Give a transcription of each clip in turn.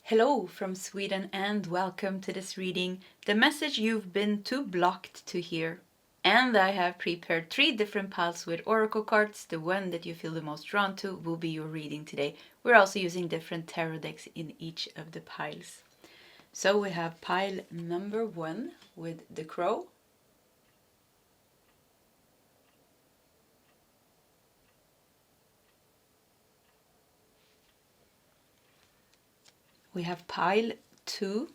Hello from Sweden and welcome to this reading, the message you've been too blocked to hear. And I have prepared 3 different piles with oracle cards. The one that you feel the most drawn to will be your reading today. We're also using different tarot decks in each of the piles. So we have pile number 1 with the crow. We have pile 2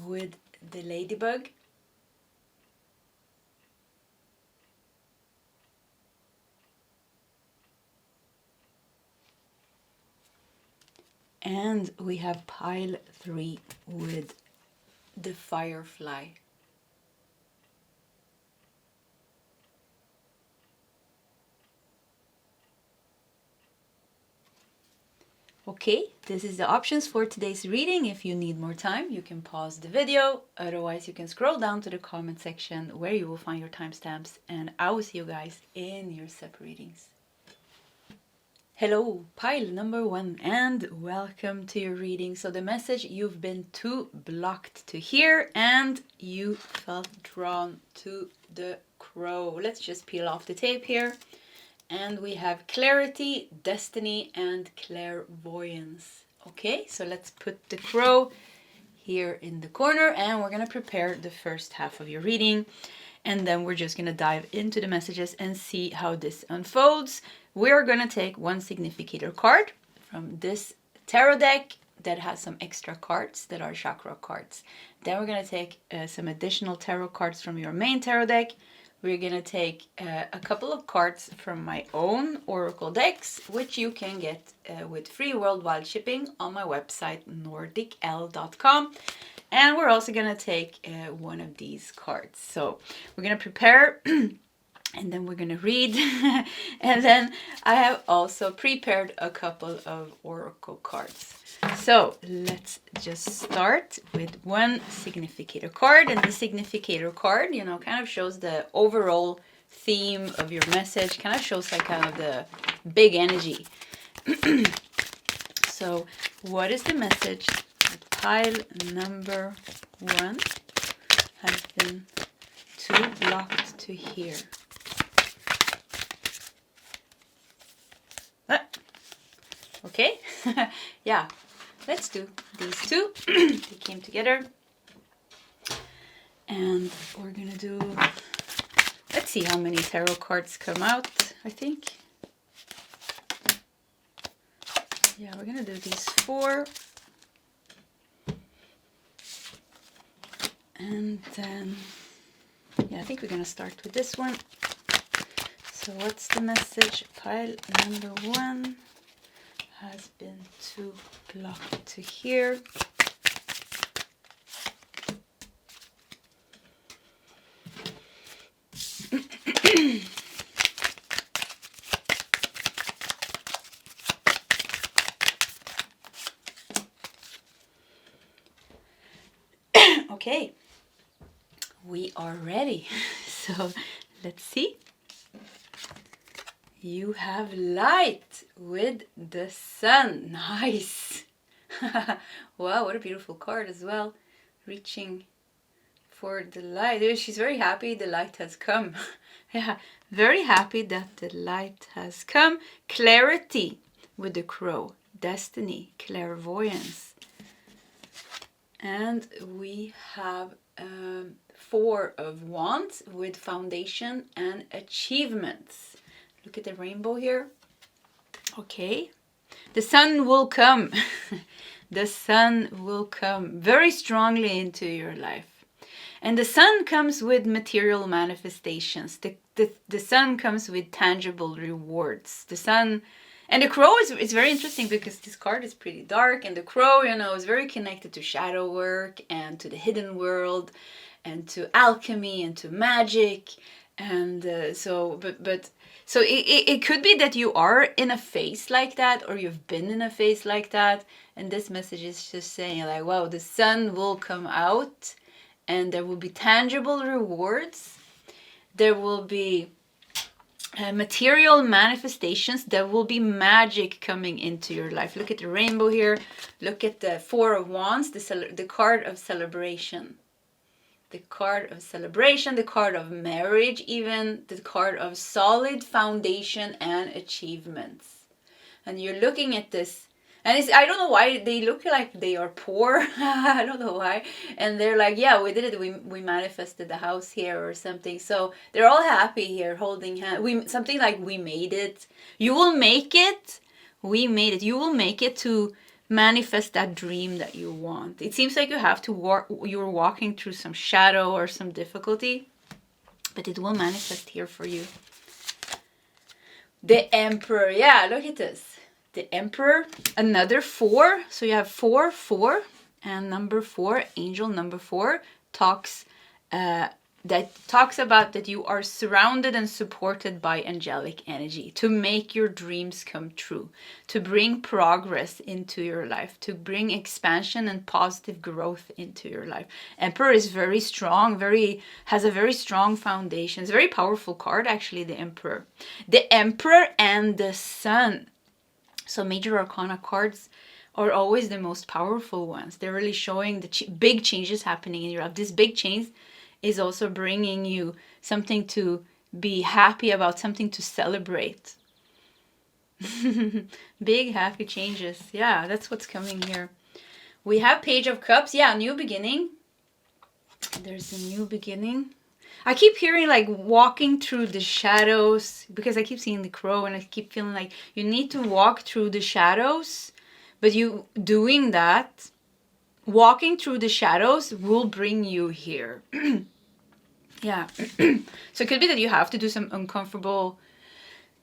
with the ladybug. And we have pile 3 with the firefly. Okay, this is the options for today's reading. If you need more time, you can pause the video. Otherwise, you can scroll down to the comment section where you will find your timestamps. And I will see you guys in your separate readings. Hello, pile number 1, and welcome to your reading. So the message you've been too blocked to hear, and you felt drawn to the crow. Let's just peel off the tape here. And we have clarity, destiny, and clairvoyance. Okay, so let's put the crow here in the corner, and we're going to prepare the first half of your reading. And then we're just going to dive into the messages and see how this unfolds. We're going to take one significator card from this tarot deck that has some extra cards that are chakra cards. Then we're going to take some additional tarot cards from your main tarot deck. We're going to take a couple of cards from my own oracle decks, which you can get with free worldwide shipping on my website, nordicl.com. And we're also going to take one of these cards. So we're going to prepare and then we're going to read. And then I have also prepared a couple of oracle cards. So let's just start with one significator card. And the significator card, kind of shows the overall theme of your message, kind of shows like kind of the big energy. So what is the message that pile number 1 has been too blocked to hear? Okay, yeah. Let's do these 2. They came together. And we're going to do... Let's see how many tarot cards come out, I think. Yeah, we're going to do these 4. And then... Yeah, I think we're going to start with this one. So what's the message? Pile number 1 has been too blocked to hear. Okay, we are ready. So let's see. You have light with the sun. Nice. Wow, what a beautiful card as well. Reaching for the light. She's very happy the light has come. Yeah, very happy that the light has come. Clarity with the crow. Destiny, clairvoyance. And we have 4 of wands with foundation and achievements. Look at the rainbow here. Okay. The sun will come. The sun will come very strongly into your life. And the sun comes with material manifestations. The sun comes with tangible rewards. The sun... And the crow is very interesting because this card is pretty dark. And the crow, is very connected to shadow work and to the hidden world and to alchemy and to magic. And so it could be that you are in a phase like that, or you've been in a phase like that. And this message is just saying like, wow, the sun will come out and there will be tangible rewards. There will be material manifestations. There will be magic coming into your life. Look at the rainbow here. Look at the Four of Wands, the card of celebration. The card of celebration, the card of marriage, even the card of solid foundation and achievements. And you're looking at this, and I don't know why they look like they are poor. I don't know why. And they're like, yeah, we did it. We manifested the house here or something. So they're all happy here, holding hands. Something like, we made it. You will make it. We made it. You will make it to manifest that dream that you want. It seems like you have to you're walking through some shadow or some difficulty, but it will manifest here for you. The Emperor. Yeah, look at this. The Emperor, another 4. So you have 4, 4, and number 4, angel number 4, talks about that you are surrounded and supported by angelic energy to make your dreams come true, to bring progress into your life, to bring expansion and positive growth into your life. Emperor is very strong, has a very strong foundation. It's a very powerful card, actually, the Emperor. The Emperor and the Sun. So major arcana cards are always the most powerful ones. They're really showing the big changes happening in your life. This big change is also bringing you something to be happy about, something to celebrate. Big happy changes. Yeah, that's what's coming here. We have Page of Cups. Yeah, new beginning. There's a new beginning. I keep hearing like walking through the shadows, because I keep seeing the crow, and I keep feeling like you need to walk through the shadows, but you doing that, walking through the shadows, will bring you here. Yeah. So it could be that you have to do some uncomfortable,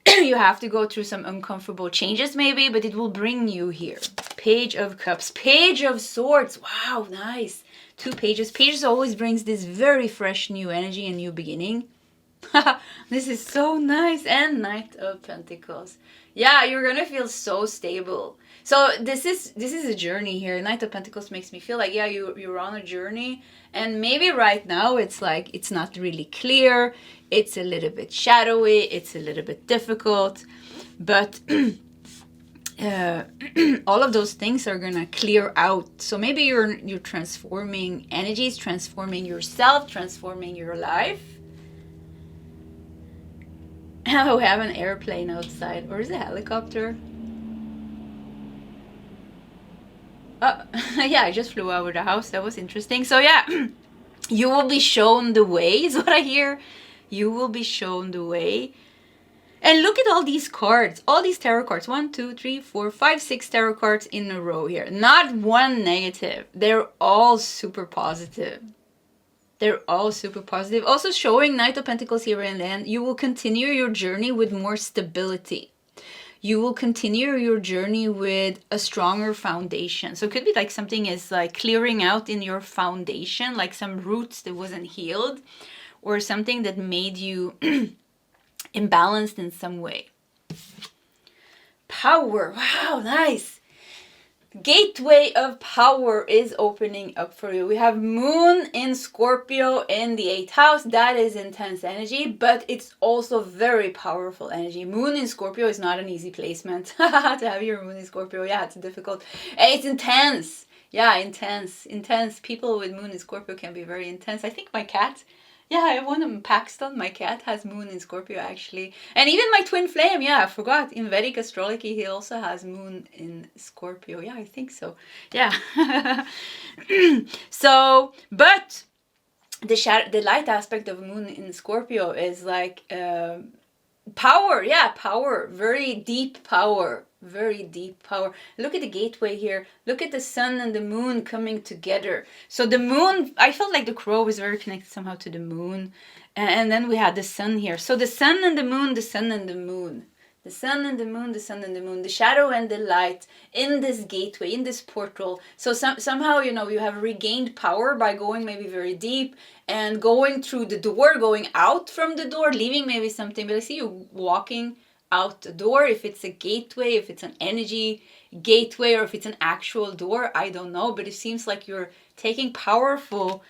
you have to go through some uncomfortable changes maybe, but it will bring you here. Page of Cups, Page of Swords. Wow, nice. 2 pages. Pages always brings this very fresh new energy and new beginning. This is so nice. And Knight of Pentacles. Yeah, you're gonna feel so stable. So this is a journey here. Knight of Pentacles makes me feel like, yeah, you're on a journey, and maybe right now it's like it's not really clear. It's a little bit shadowy. It's a little bit difficult, but all of those things are gonna clear out. So maybe you're transforming energies, transforming yourself, transforming your life. Oh, we have an airplane outside, or is it a helicopter? Oh, yeah, I just flew over the house. That was interesting. So yeah, you will be shown the way, is what I hear. You will be shown the way. And look at all these cards, all these tarot cards. 1, 2, 3, 4, 5, 6 tarot cards in a row here. Not one negative. They're all super positive. They're all super positive. Also showing Knight of Pentacles here and then. You will continue your journey with more stability. You will continue your journey with a stronger foundation. So it could be like something is like clearing out in your foundation, like some roots that wasn't healed, or something that made you imbalanced in some way. Power. Wow, nice. Gateway of power is opening up for you. We have Moon in Scorpio in the 8th house. That is intense energy, but it's also very powerful energy. Moon in Scorpio is not an easy placement. To have your Moon in Scorpio, yeah, it's difficult. It's intense. Yeah, intense. People with Moon in Scorpio can be very intense. I think my cat, yeah, I have one in Paxton. My cat has Moon in Scorpio, actually. And even my twin flame, yeah, I forgot. In Vedic astrology, he also has Moon in Scorpio. Yeah, I think so. Yeah. So, but the light aspect of Moon in Scorpio is like power. Yeah, power. Very deep power. Very deep power. Look at the gateway here. Look at the sun and the moon coming together. So the moon, I felt like the crow was very connected somehow to the moon. And then we had the sun here. So the sun and the moon, the sun and the moon. The sun and the moon, the sun and the moon. The shadow and the light in this gateway, in this portal. So somehow, you know, you have regained power by going maybe very deep and going through the door, going out from the door, leaving maybe something. But I see you walking out the door. If it's a gateway, if it's an energy gateway, or if it's an actual door, I don't know, but it seems like you're taking powerful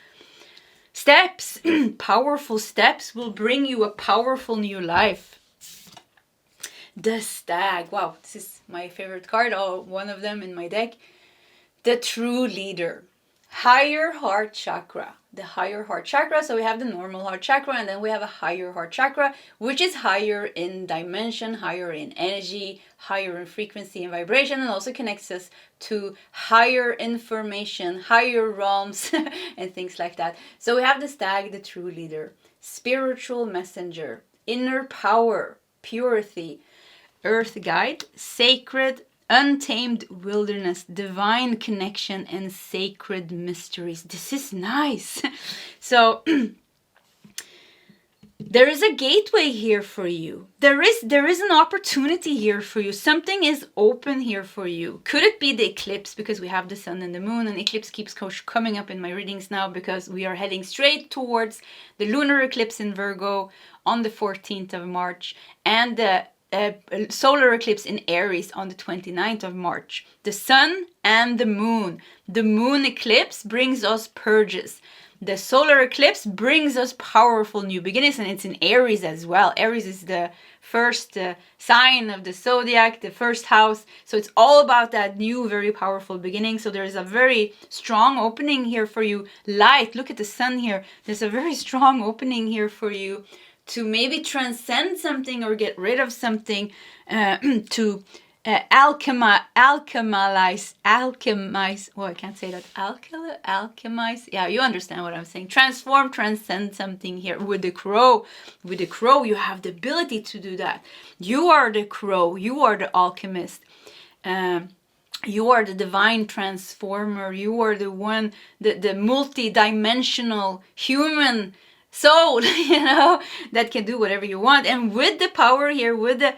steps. Powerful steps will bring you a powerful new life. The Stag. Wow, this is my favorite card, or one of them in my deck. The True Leader. Higher heart chakra. The higher heart chakra. So we have the normal heart chakra, and then we have a higher heart chakra, which is higher in dimension, higher in energy, higher in frequency and vibration, and also connects us to higher information, higher realms, and things like that. So we have the Stag, the True Leader, spiritual messenger, inner power, purity, earth guide, sacred, untamed wilderness, divine connection, and sacred mysteries. This is nice. So there is a gateway here for you. There is an opportunity here for you. Something is open here for you. Could it be the eclipse? Because we have the sun and the moon, and eclipse keeps coming up in my readings now, because we are heading straight towards the lunar eclipse in Virgo on the 14th of March, and the solar eclipse in Aries on the 29th of March. The sun and the moon. The moon eclipse brings us purges. The solar eclipse brings us powerful new beginnings, and it's in Aries as well. Aries is the first sign of the zodiac, the first house. So it's all about that new, very powerful beginning. So there's a very strong opening here for you. Light, look at the sun here. There's a very strong opening here for you to maybe transcend something or get rid of something, to alchemize, well, I can't say that, alchemize, yeah, you understand what I'm saying, transform, transcend something here. With the crow, you have the ability to do that. You are the crow, you are the alchemist, you are the divine transformer, you are the one, the multi-dimensional human soul, that can do whatever you want. And with the power here, with the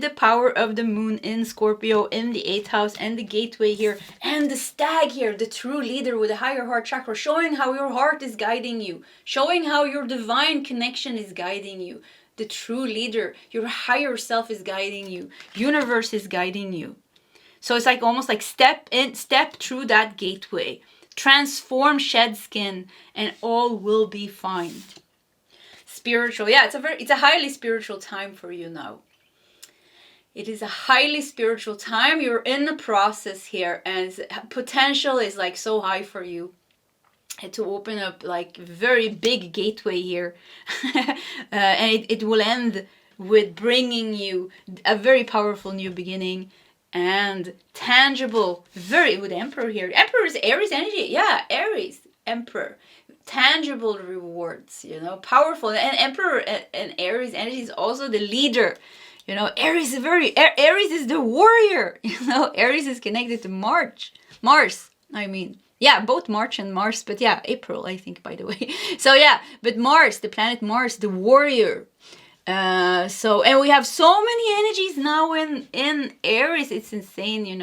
power of the moon in Scorpio in the 8th house, and the gateway here, and the Stag here, the True Leader with a higher heart chakra, showing how your heart is guiding you, showing how your divine connection is guiding you. The True Leader, your higher self is guiding you, universe is guiding you. So it's like almost like step through that gateway. Transform, shed skin, and all will be fine. Spiritual, yeah, it's a highly spiritual time for you now. It is a highly spiritual time. You're in the process here, and potential is like so high for you to open up like very big gateway here. And it will end with bringing you a very powerful new beginning. And tangible, very, with Emperor here. Emperor is Aries energy. Yeah, Aries, Emperor. Tangible rewards, powerful. And Emperor and Aries energy is also the leader. Aries is the warrior. Aries is connected to Mars, I mean. Yeah, both March and Mars, but yeah, April, I think, by the way. So yeah, but Mars, the planet Mars, the warrior. And we have so many energies now in Aries. It's insane,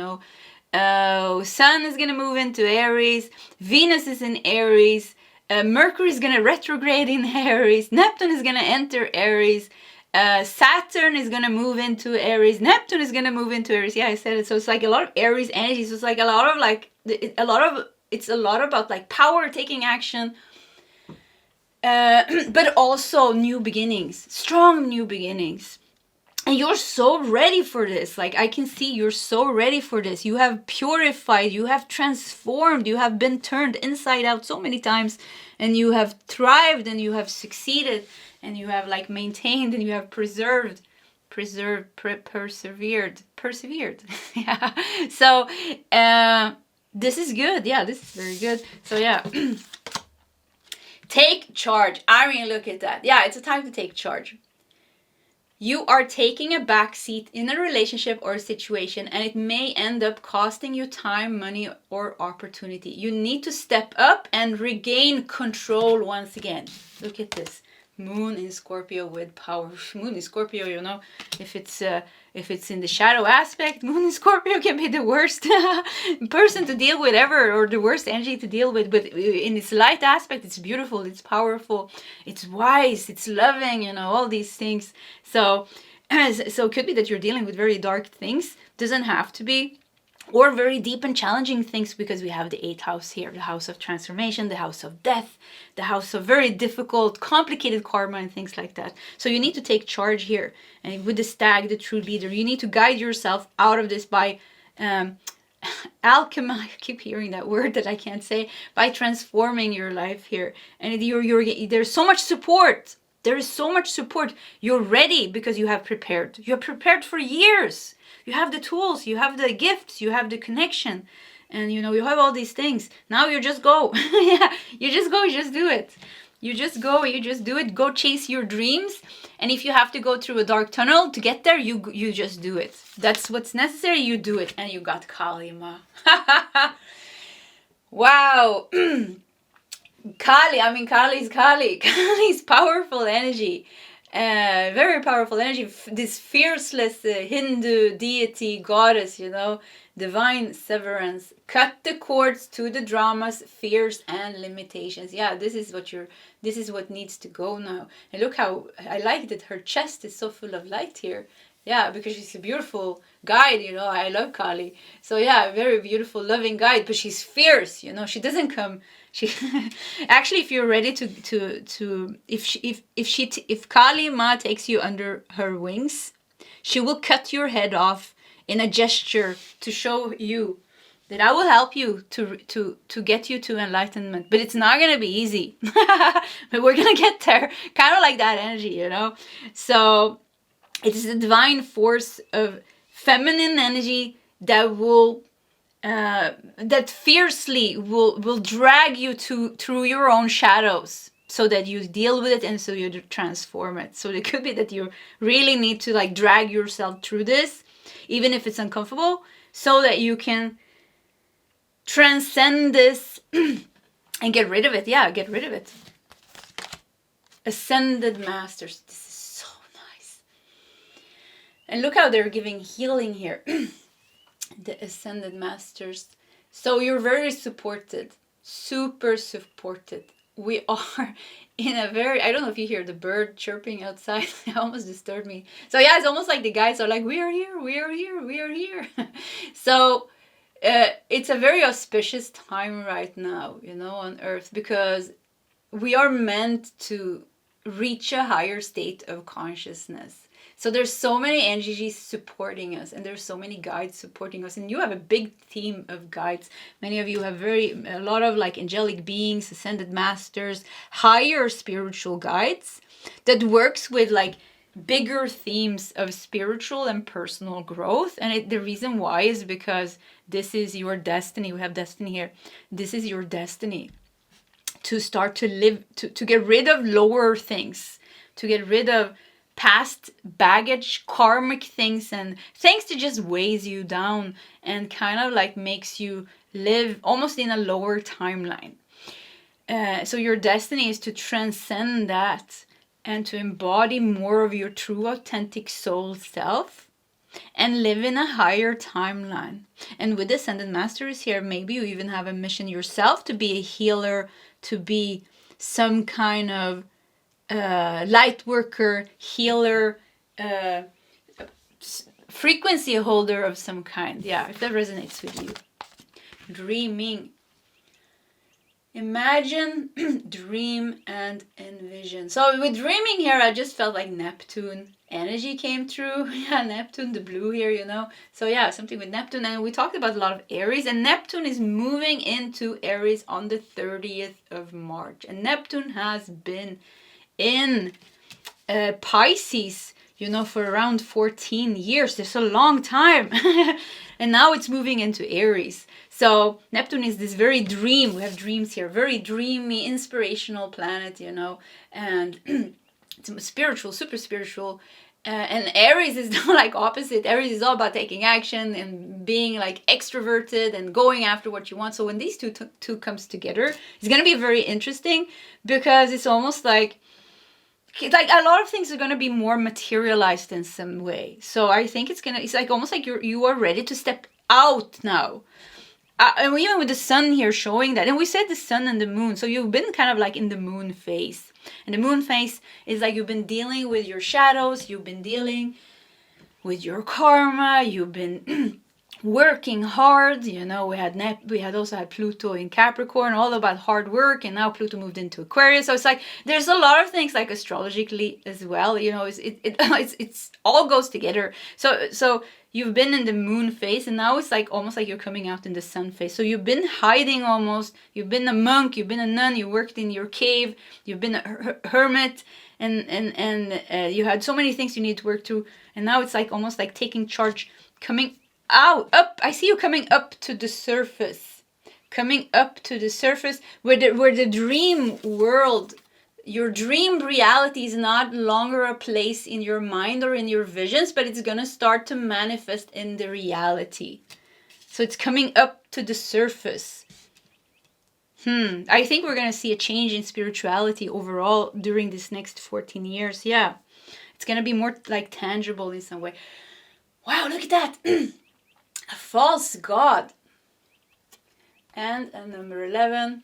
Sun is gonna move into Aries. Venus is in Aries. Mercury is gonna retrograde in Aries. Neptune is gonna enter Aries. Saturn is gonna move into Aries. Neptune is gonna move into Aries. Yeah, I said it. So it's like a lot of Aries energies. So it's like it's a lot about like power, taking action. But also new beginnings, strong new beginnings. And you're so ready for this. Like, I can see you're so ready for this. You have purified, you have transformed, you have been turned inside out so many times, and you have thrived, and you have succeeded, and you have like maintained, and you have persevered. Yeah. So, this is good. Yeah, this is very good. So yeah. Take charge. I mean, look at that. Yeah, it's a time to take charge. You are taking a back seat in a relationship or a situation, and it may end up costing you time, money, or opportunity. You need to step up and regain control once again. Look at this. Moon in Scorpio with power. Moon in Scorpio, if it's in the shadow aspect, Moon in Scorpio can be the worst person to deal with ever, or the worst energy to deal with. But in its light aspect, it's beautiful, it's powerful, it's wise, it's loving, all these things. So it could be that you're dealing with very dark things. Doesn't have to be. or very deep and challenging things, because we have the 8th house here, the house of transformation, the house of death, the house of very difficult, complicated karma and things like that. So you need to take charge here. And with the stag, the true leader, you need to guide yourself out of this by alchemy. I keep hearing that word that I can't say. By transforming your life here. And there's so much support. There is so much support. You're ready because you have prepared. You're prepared for years. You have the tools, you have the gifts, you have the connection, and you have all these things. Now you just go. Yeah, you just go, you just do it. You just go, you just do it. Go chase your dreams. And if you have to go through a dark tunnel to get there, you just do it. That's what's necessary, you do it. And you got Kali Ma. Wow. Kali's Kali. Kali's powerful energy. Very powerful energy. This fierceless Hindu deity, goddess, divine severance. Cut the cords to the dramas, fears, and limitations. Yeah, this is what needs to go now. And look how I like that her chest is so full of light here. Yeah, because she's a beautiful guide, I love Kali. So yeah, very beautiful, loving guide, but she's fierce, she doesn't come. She actually, if you're ready if Kali Ma takes you under her wings, she will cut your head off in a gesture to show you that I will help you to get you to enlightenment. But it's not gonna be easy. But we're gonna get there. Kind of like that energy, So it's the divine force of feminine energy that will that fiercely will drag you through your own shadows, so that you deal with it and so you transform it. So it could be that you really need to drag yourself through this, even if it's uncomfortable, so that you can transcend this and get rid of it. Yeah, get rid of it. Ascended masters. This is so nice. And look how they're giving healing here. The ascended masters. So you're very supported, super supported. We are in a very, I don't know if you hear the bird chirping outside. It almost disturbed me. So yeah, it's almost like the guys are like, we are here, we are here, we are here. So it's a very auspicious time right now, on earth, because we are meant to reach a higher state of consciousness. So there's so many energies supporting us, and there's so many guides supporting us, and you have a big team of guides. Many of you have a lot of angelic beings, ascended masters, higher spiritual guides that works with bigger themes of spiritual and personal growth. And the reason why is because this is your destiny. We have destiny here. This is your destiny to start to live, to get rid of lower things, to get rid of past baggage, karmic things, and things that just weighs you down and kind of makes you live almost in a lower timeline. So your destiny is to transcend that and to embody more of your true authentic soul self and live in a higher timeline. And with Ascended Masters here, maybe you even have a mission yourself to be a healer, to be some kind of light worker, healer, frequency holder of some kind. Yeah, if that resonates with you. Dreaming. Imagine, dream, and envision. So with dreaming here, I just felt like Neptune energy came through. Yeah, Neptune, the blue here, So yeah, something with Neptune. And we talked about a lot of Aries. And Neptune is moving into Aries on the 30th of March. And Neptune has been in Pisces, for around 14 years. That's a long time. And now it's moving into Aries. So Neptune is this very dream. We have dreams here. Very dreamy, inspirational planet, And it's spiritual, super spiritual. And Aries is opposite. Aries is all about taking action and being extroverted and going after what you want. So when these two comes together, it's going to be very interesting, because it's almost like a lot of things are going to be more materialized in some way. So I think it's almost like you are ready to step out now. And even with the sun here showing that. And we said the sun and the moon. So you've been kind of in the moon phase. And the moon phase is you've been dealing with your shadows. You've been dealing with your karma. You've been working hard. You know, we had also had Pluto in Capricorn, all about hard work, and now Pluto moved into Aquarius. So it's like there's a lot of things like astrologically as well. You know, it's all goes together. So you've been in the moon phase, and now it's like almost like you're coming out in the sun phase. So you've been hiding almost. You've been a monk, you've been a nun, you worked in your cave, you've been a hermit, and you had so many things you need to work through. And now it's like almost like taking charge, coming out, up. I see you coming up to the surface. Coming up to the surface where the dream world, your dream reality is not longer a place in your mind or in your visions, but it's going to start to manifest in the reality. So it's coming up to the surface. I think we're going to see a change in spirituality overall during this next 14 years. Yeah. It's going to be more like tangible in some way. Wow, look at that. A false god. And number 11.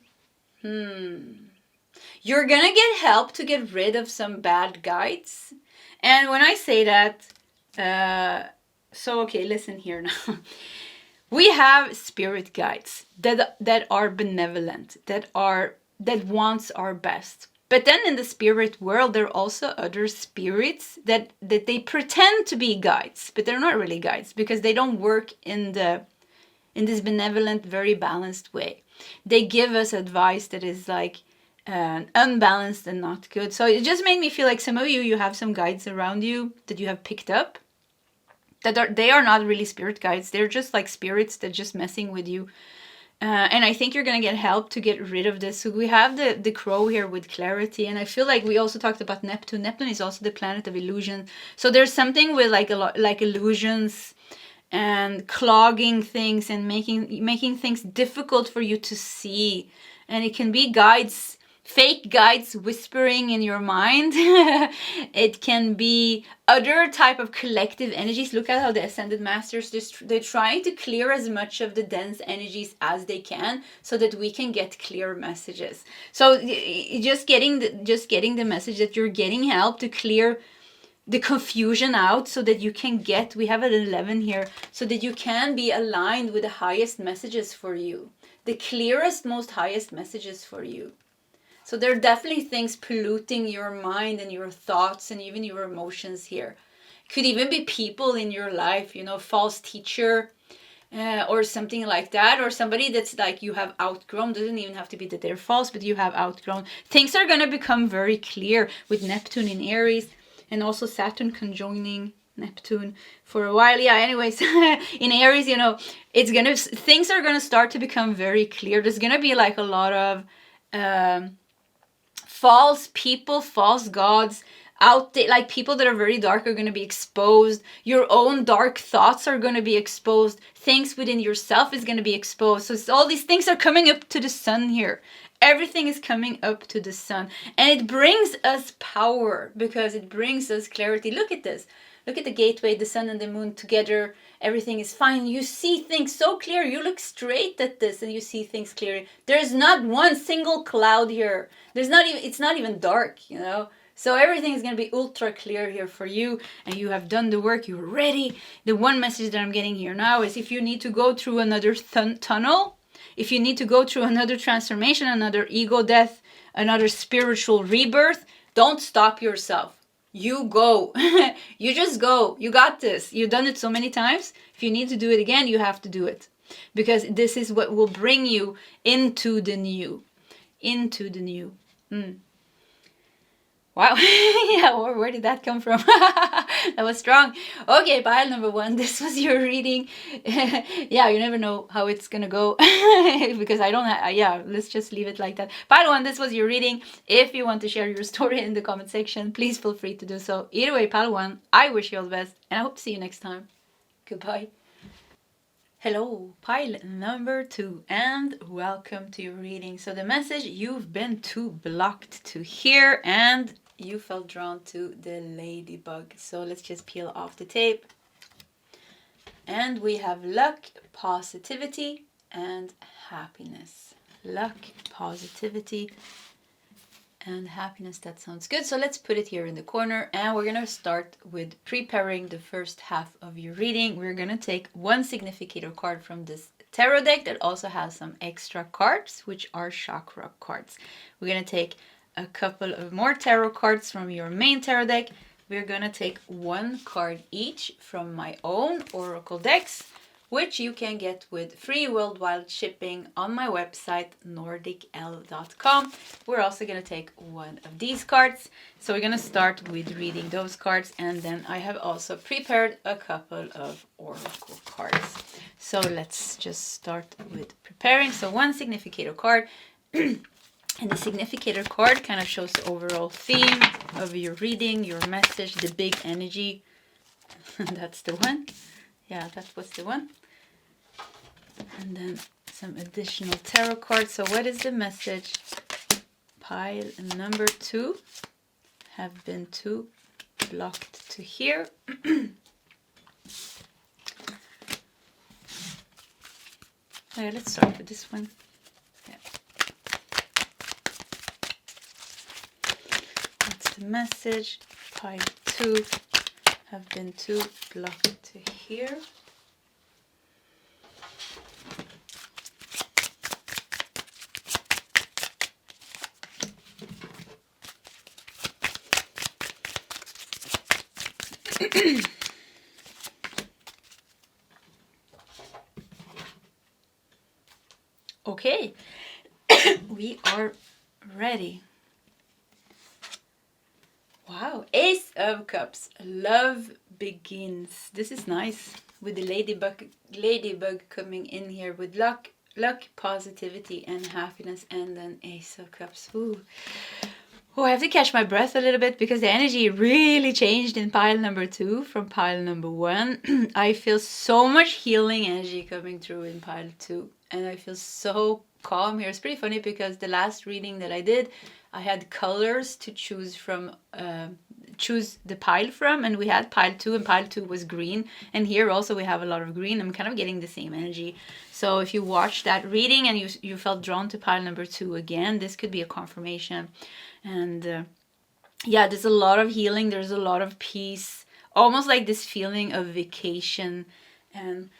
You're going to get help to get rid of some bad guides. And when I say that, so okay, listen here now. We have spirit guides that are benevolent, that wants our best. But then in the spirit world, there are also other spirits that they pretend to be guides, but they're not really guides because they don't work in this benevolent, very balanced way. They give us advice that is like unbalanced and not good. So it just made me feel like some of you have some guides around you that you have picked up. They are not really spirit guides. They're just like spirits that just messing with you. And I think you're going to get help to get rid of this. So we have the crow here with clarity. And I feel like we also talked about Neptune. Neptune is also the planet of illusion. So there's something with like a lot like illusions and clogging things and making things difficult for you to see. And it can be guides, fake guides whispering in your mind. It can be other type of collective energies. Look at how the Ascended Masters, they're trying to clear as much of the dense energies as they can so that we can get clear messages. So just getting the message that you're getting help to clear the confusion out so that you can get, we have an 11 here, so that you can be aligned with the highest messages for you. The clearest, most highest messages for you. So there are definitely things polluting your mind and your thoughts and even your emotions here. Could even be people in your life, you know, false teacher or something like that. Or somebody that's like you have outgrown. Doesn't even have to be that they're false, but you have outgrown. Things are going to become very clear with Neptune in Aries and also Saturn conjoining Neptune for a while. Yeah, anyways, in Aries, you know, things are going to start to become very clear. There's going to be like a lot of false people, false gods out there, like people that are very dark are going to be exposed. Your own dark thoughts are going to be exposed. Things within yourself is going to be exposed. So all these things are coming up to the sun here. Everything is coming up to the sun. And it brings us power because it brings us clarity. Look at this. Look at the gateway, the sun and the moon together. Everything is fine. You see things so clear. You look straight at this and you see things clearly. There's not one single cloud here. It's not even dark, you know. So everything is going to be ultra clear here for you. And you have done the work. You're ready. The one message that I'm getting here now is if you need to go through another tunnel, if you need to go through another transformation, another ego death, another spiritual rebirth, don't stop yourself. You go. You just go. You got this. You've done it so many times. If you need to do it again, you have to do it. Because this is what will bring you into the new. Into the new. Wow. Yeah, where did that come from? That was strong. Okay, pile number 1. This was your reading. Yeah, you never know how it's gonna go. Because I don't have, yeah, let's just leave it like that. Pile 1, this was your reading. If you want to share your story in the comment section, please feel free to do so. Either way, pile 1, I wish you all the best. And I hope to see you next time. Goodbye. Hello, pile number 2, and welcome to your reading. So the message you've been too blocked to hear, and you felt drawn to the ladybug. So let's just peel off the tape. And we have luck, positivity, and happiness. Luck, positivity, and happiness. That sounds good. So let's put it here in the corner, and we're gonna start with preparing the first half of your reading. We're gonna take one significator card from this tarot deck that also has some extra cards, which are chakra cards. We're gonna take a couple of more tarot cards from your main tarot deck. We're gonna take one card each from my own oracle decks, which you can get with free worldwide shipping on my website, nordicl.com. We're also going to take one of these cards. So we're going to start with reading those cards, and then I have also prepared a couple of oracle cards. So let's just start with preparing. So one significator card, and the significator card kind of shows the overall theme of your reading, your message, the big energy. That's the one. Yeah, that was the one. And then some additional tarot cards. So what is the message? Pile number 2 have been 2 blocked to here. Okay, let's start with this one. Yeah. What's the message? Pile 2 have been 2 blocked to here. Okay, we are ready. Wow, Ace of Cups, love begins. This is nice with the ladybug coming in here with luck, positivity, and happiness, and then Ace of Cups. Ooh. Oh, I have to catch my breath a little bit because the energy really changed in pile number 2 from pile number 1. I feel so much healing energy coming through in pile 2, and I feel so calm here. It's pretty funny because the last reading that I did, I had colors to choose from, choose the pile from, and we had pile 2, and pile 2 was green, and here also we have a lot of green. I'm kind of getting the same energy. So if you watched that reading and you felt drawn to pile number 2 again, this could be a confirmation. And yeah, there's a lot of healing, there's a lot of peace, almost like this feeling of vacation, and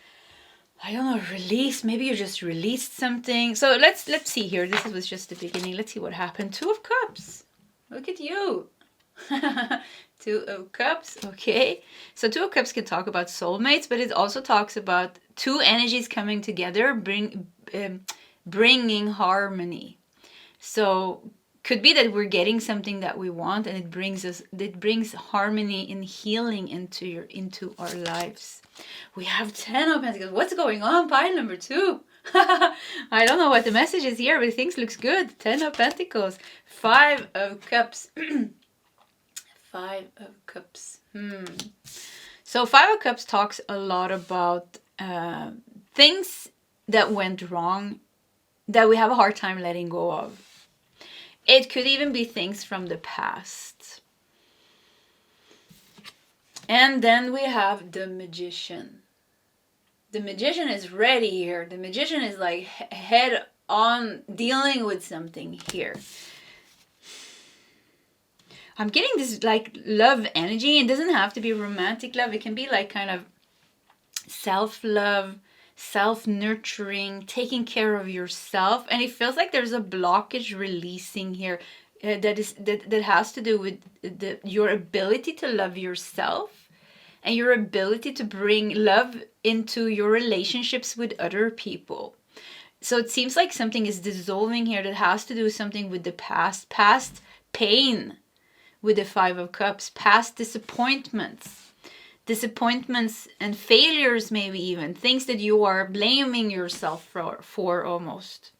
I don't know, release. Maybe you just released something. So let's see here. This was just the beginning. Let's see what happened. 2 of Cups. Look at you. 2 of Cups. Okay. So 2 of Cups can talk about soulmates, but it also talks about 2 energies coming together, bringing harmony. So could be that we're getting something that we want, and it brings harmony and healing into our lives. We have 10 of Pentacles. What's going on? Pile number 2. I don't know what the message is here, but things looks good. 10 of Pentacles. 5 of Cups. 5 of Cups. So 5 of Cups talks a lot about things that went wrong that we have a hard time letting go of. It could even be things from the past. And then we have the Magician. The Magician is ready here. The Magician is like head on dealing with something here. I'm getting this like love energy. It doesn't have to be romantic love. It can be like kind of self-love, self-nurturing, taking care of yourself. And it feels like there's a blockage releasing here that has to do with your ability to love yourself and your ability to bring love into your relationships with other people. So it seems like something is dissolving here that has to do with something with the past pain with the 5 of Cups, past disappointments and failures, maybe even things that you are blaming yourself for almost.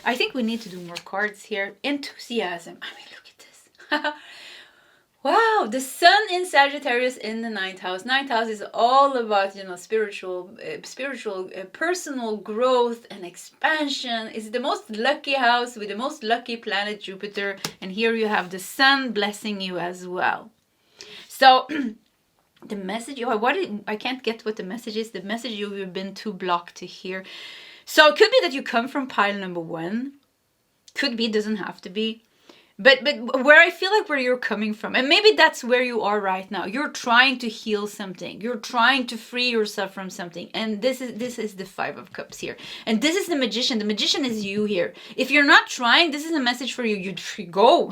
I think we need to do more cards here. Enthusiasm. I mean, look at this. Wow, the Sun in Sagittarius in the 9th house. 9th house is all about, spiritual, personal growth and expansion. It's the most lucky house with the most lucky planet, Jupiter. And here you have the Sun blessing you as well. So the message, I can't get what the message is. The message you've been too blocked to hear. So it could be that you come from pile number 1. Could be, doesn't have to be. But where I feel like where you're coming from, and maybe that's where you are right now. You're trying to heal something. You're trying to free yourself from something. And this is the Five of Cups here. And this is the Magician. The Magician is you here. If you're not trying, this is a message for you. You go.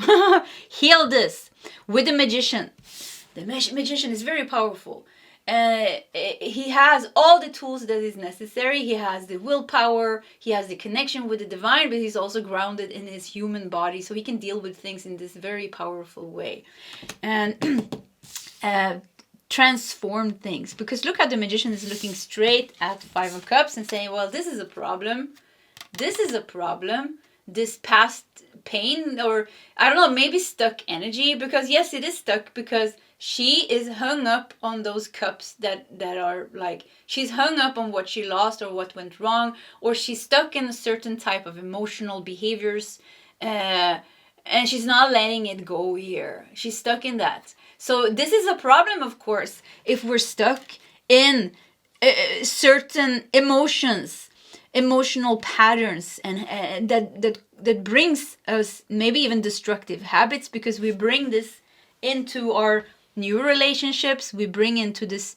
Heal this with the Magician. The Magician is very powerful. He has all the tools that is necessary. He has the willpower, he has the connection with the divine, but he's also grounded in his human body, so he can deal with things in this very powerful way and transform things. Because look how the Magician is looking straight at Five of Cups and saying, well, this is a problem. This is a problem. This past pain, or I don't know, maybe stuck energy, because yes, it is stuck because she is hung up on those cups that are like, she's hung up on what she lost or what went wrong, or she's stuck in a certain type of emotional behaviors, and she's not letting it go here. She's stuck in that. So this is a problem, of course, if we're stuck in certain emotions, emotional patterns, and that brings us maybe even destructive habits, because we bring this into our new relationships. We bring into this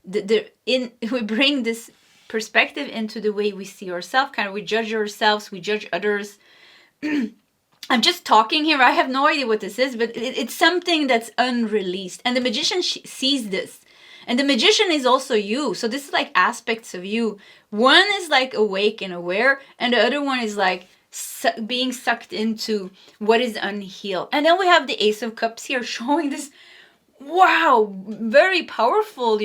we bring this perspective into the way we see ourselves. Kind of, we judge ourselves, we judge others. I'm just talking here. I have no idea what this is, but it's something that's unreleased, and the Magician sees this. And the Magician is also you. So this is like aspects of you. One is like awake and aware, and the other one is like being sucked into what is unhealed. And then we have the Ace of Cups here showing this, wow, very powerful,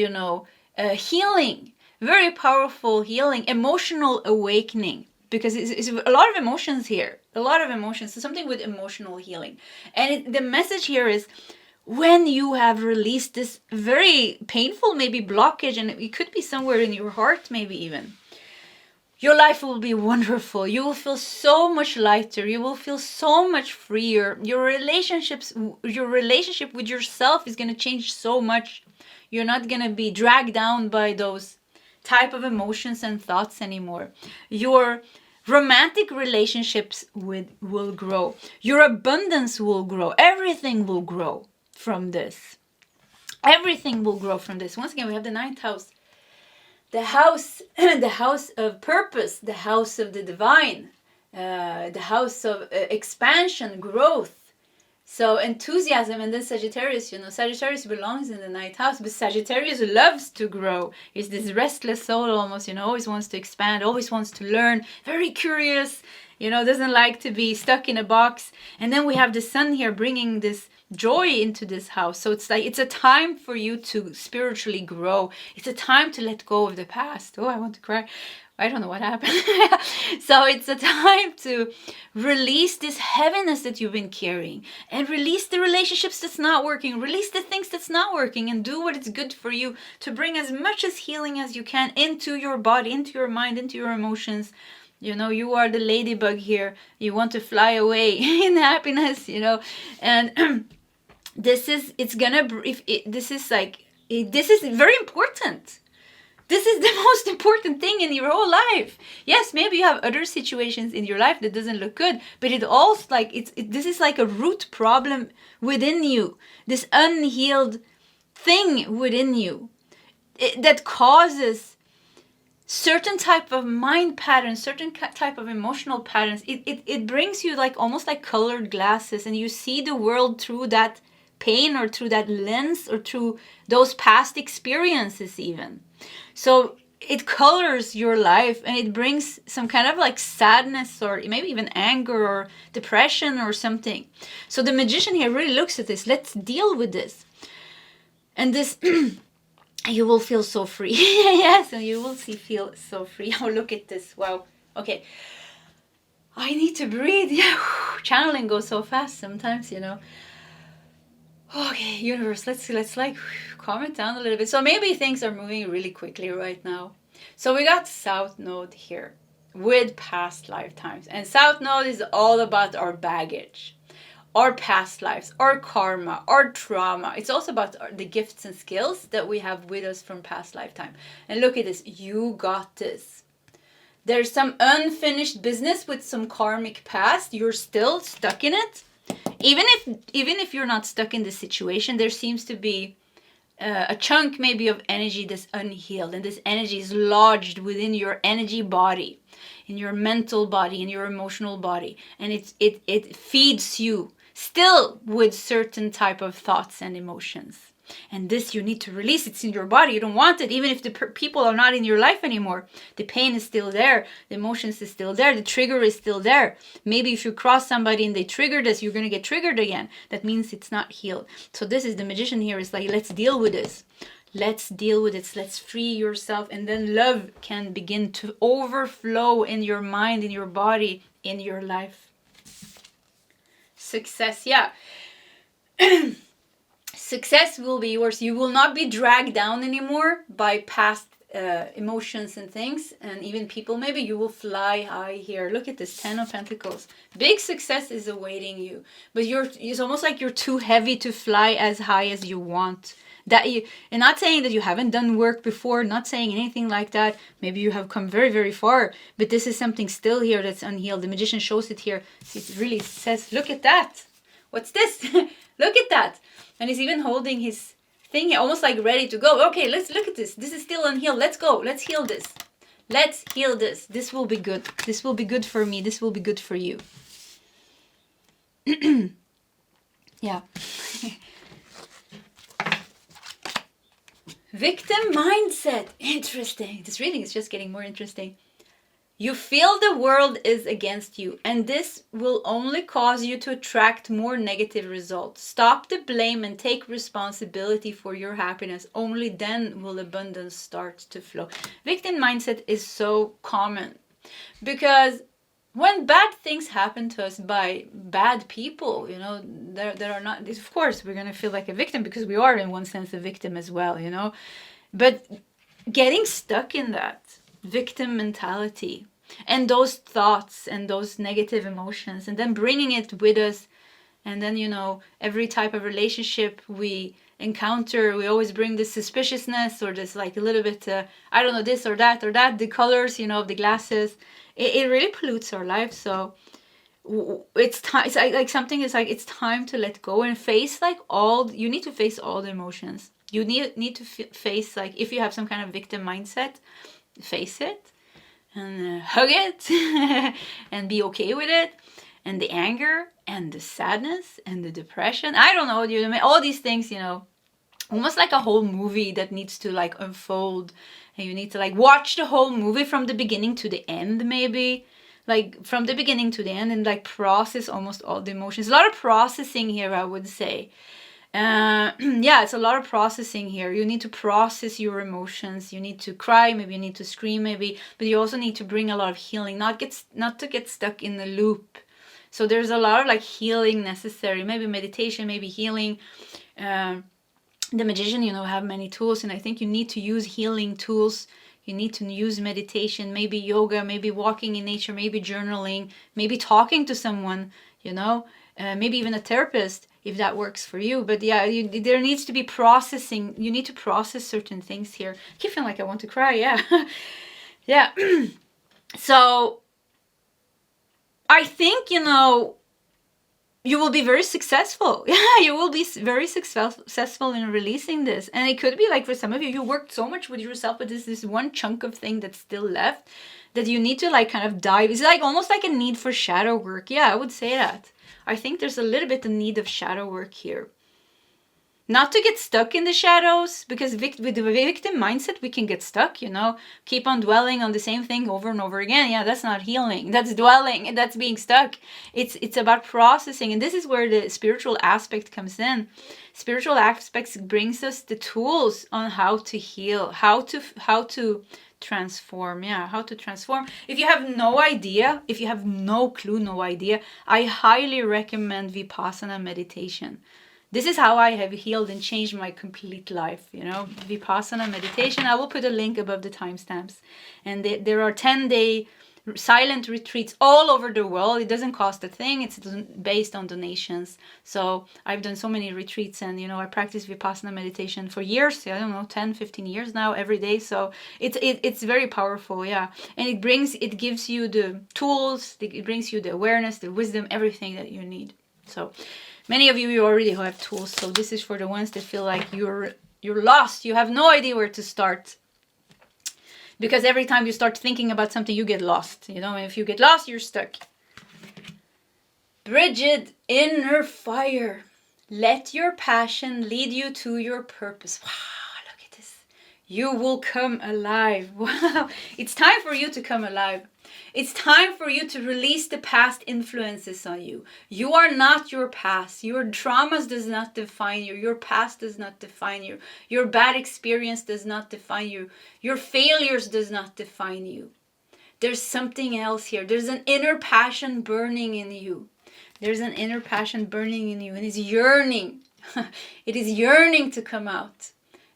healing. Very powerful healing, emotional awakening. Because it's a lot of emotions here. A lot of emotions. So something with emotional healing. And the message here is, when you have released this very painful, maybe blockage, and it could be somewhere in your heart, maybe even, your life will be wonderful. You will feel so much lighter. You will feel so much freer. Your relationship with yourself is going to change so much. You're not going to be dragged down by those type of emotions and thoughts anymore. Your romantic relationships will grow. Your abundance will grow. Everything will grow from this. Everything will grow from this. Once again, we have the 9th house. The house of purpose, the house of the divine, the house of expansion, growth. So enthusiasm, and then Sagittarius, Sagittarius belongs in the 9th house, but Sagittarius loves to grow. He's this restless soul almost, always wants to expand, always wants to learn, very curious, doesn't like to be stuck in a box. And then we have the sun here bringing this joy into this house. So it's like, it's a time for you to spiritually grow. It's a time to let go of the past. Oh, I want to cry. I don't know what happened. So it's a time to release this heaviness that you've been carrying, and release the relationships that's not working, release the things that's not working, and do what is good for you to bring as much as healing as you can into your body, into your mind, into your emotions. You are the ladybug here. You want to fly away in happiness, and this is very important. This is the most important thing in your whole life. Yes, maybe you have other situations in your life that doesn't look good, but it also this is like a root problem within you. This unhealed thing within you that causes certain type of mind patterns, certain type of emotional patterns. It brings you like almost like colored glasses, and you see the world through that pain, or through that lens, or through those past experiences even. So it colors your life, and it brings some kind of like sadness, or maybe even anger or depression or something. So the Magician here really looks at this. Let's deal with this. And this, you will feel so free. Yes, and you will feel so free. Oh, look at this. Wow. Okay. I need to breathe. Yeah. Channeling goes so fast sometimes, Okay, universe, let's like calm it down a little bit. So maybe things are moving really quickly right now. So we got South Node here with past lifetimes. And South Node is all about our baggage, our past lives, our karma, our trauma. It's also about the gifts and skills that we have with us from past lifetime. And look at this. You got this. There's some unfinished business with some karmic past. You're still stuck in it. Even if you're not stuck in this situation, there seems to be a chunk maybe of energy that's unhealed, and this energy is lodged within your energy body, in your mental body, in your emotional body, and it feeds you still with certain type of thoughts and emotions. And this you need to release. It's in your body. You don't want it. Even if the people are not in your life anymore, the pain is still there. The emotions is still there. The trigger is still there. Maybe if you cross somebody and they trigger this, you're going to get triggered again. That means it's not healed. So this is the magician here. Is like, let's deal with this. Let's deal with it. Let's free yourself. And then love can begin to overflow in your mind, in your body, in your life. Success. Yeah. Success will be yours. You will not be dragged down anymore by past emotions and things, and even people. Maybe you will fly high here. Look at this, 10 of Pentacles. Big success is awaiting you, but it's almost like you're too heavy to fly as high as you want. And not saying that you haven't done work before, not saying anything like that. Maybe you have come very, very far, but this is something still here that's unhealed. The magician shows it here. So it really says, look at that. What's this? Look at that. And he's even holding his thing here, almost like ready to go. Okay, let's look at this. This is still unhealed. Let's go. Let's heal this. Let's heal this. This will be good. This will be good for me. This will be good for you. Yeah. Victim mindset. Interesting. This reading is just getting more interesting. You feel the world is against you, and this will only cause you to attract more negative results. Stop the blame and take responsibility for your happiness. Only then will abundance start to flow. Victim mindset is so common because when bad things happen to us by bad people, you know, there are not, of course, we're going to feel like a victim because we are in one sense a victim as well, you know, but getting stuck in that victim mentality and those thoughts and those negative emotions, and then bringing it with us, and then, you know, every type of relationship we encounter, we always bring this suspiciousness or this like a little bit I don't know, this or that, the colors, you know, of the glasses. It really pollutes our life. So it's time. It's like something is like, it's time to let go and face like you need to face all the emotions. You need to face, like, if you have some kind of victim mindset, face it and hug it and be okay with it, and the anger and the sadness and the depression, I don't know, you know, all these things, you know, almost like a whole movie that needs to like unfold, and you need to like watch the whole movie from the beginning to the end, maybe like from the beginning to the end, and like process almost all the emotions. A lot of processing here, I would say. Yeah, it's a lot of processing here. You need to process your emotions. You need to cry, maybe you need to scream, maybe, but you also need to bring a lot of healing, not to get stuck in the loop. So there's a lot of like healing necessary, maybe meditation, maybe healing. The magician, you know, have many tools, and I think you need to use healing tools. You need to use meditation, maybe yoga, maybe walking in nature, maybe journaling, maybe talking to someone, you know, maybe even a therapist, if that works for you. But yeah, there needs to be processing. You need to process certain things here. I keep feeling like I want to cry. Yeah. Yeah. So I think, you know, you will be very successful. Yeah, you will be very successful in releasing this. And it could be like for some of you, you worked so much with yourself, but there's this one chunk of thing that's still left that you need to like kind of dive. It's like almost like a need for shadow work. Yeah, I would say that. I think there's a little bit of need of shadow work here. Not to get stuck in the shadows, because with the victim mindset, we can get stuck, you know, keep on dwelling on the same thing over and over again. Yeah, that's not healing. That's dwelling, and that's being stuck. It's about processing, and this is where the spiritual aspect comes in. Spiritual aspects brings us the tools on how to heal, how to transform. Yeah, how to transform. If you have no idea, if you have no clue, no idea, I highly recommend Vipassana meditation. This is how I have healed and changed my complete life, you know, Vipassana meditation. I will put a link above the timestamps. And there are 10-day silent retreats all over the world. It doesn't cost a thing. It's based on donations. So I've done so many retreats, and I practice Vipassana meditation for years. I don't know, 10, 15 years now, every day. So it's very powerful, yeah. And it gives you the tools, it brings you the awareness, the wisdom, everything that you need. So many of you already have tools. So this is for the ones that feel like you're lost. You have no idea where to start. Because every time you start thinking about something, you get lost. And if you get lost, you're stuck. Bridget, inner fire. Let your passion lead you to your purpose. Wow, look at this. You will come alive. Wow. It's time for you to come alive. It's time for you to release the past influences on you. You are not your past. Your traumas does not define you. Your past does not define you. Your bad experience does not define you. Your failures does not define you. There's something else here. There's an inner passion burning in you. There's an inner passion burning in you, and it's yearning. It is yearning to come out.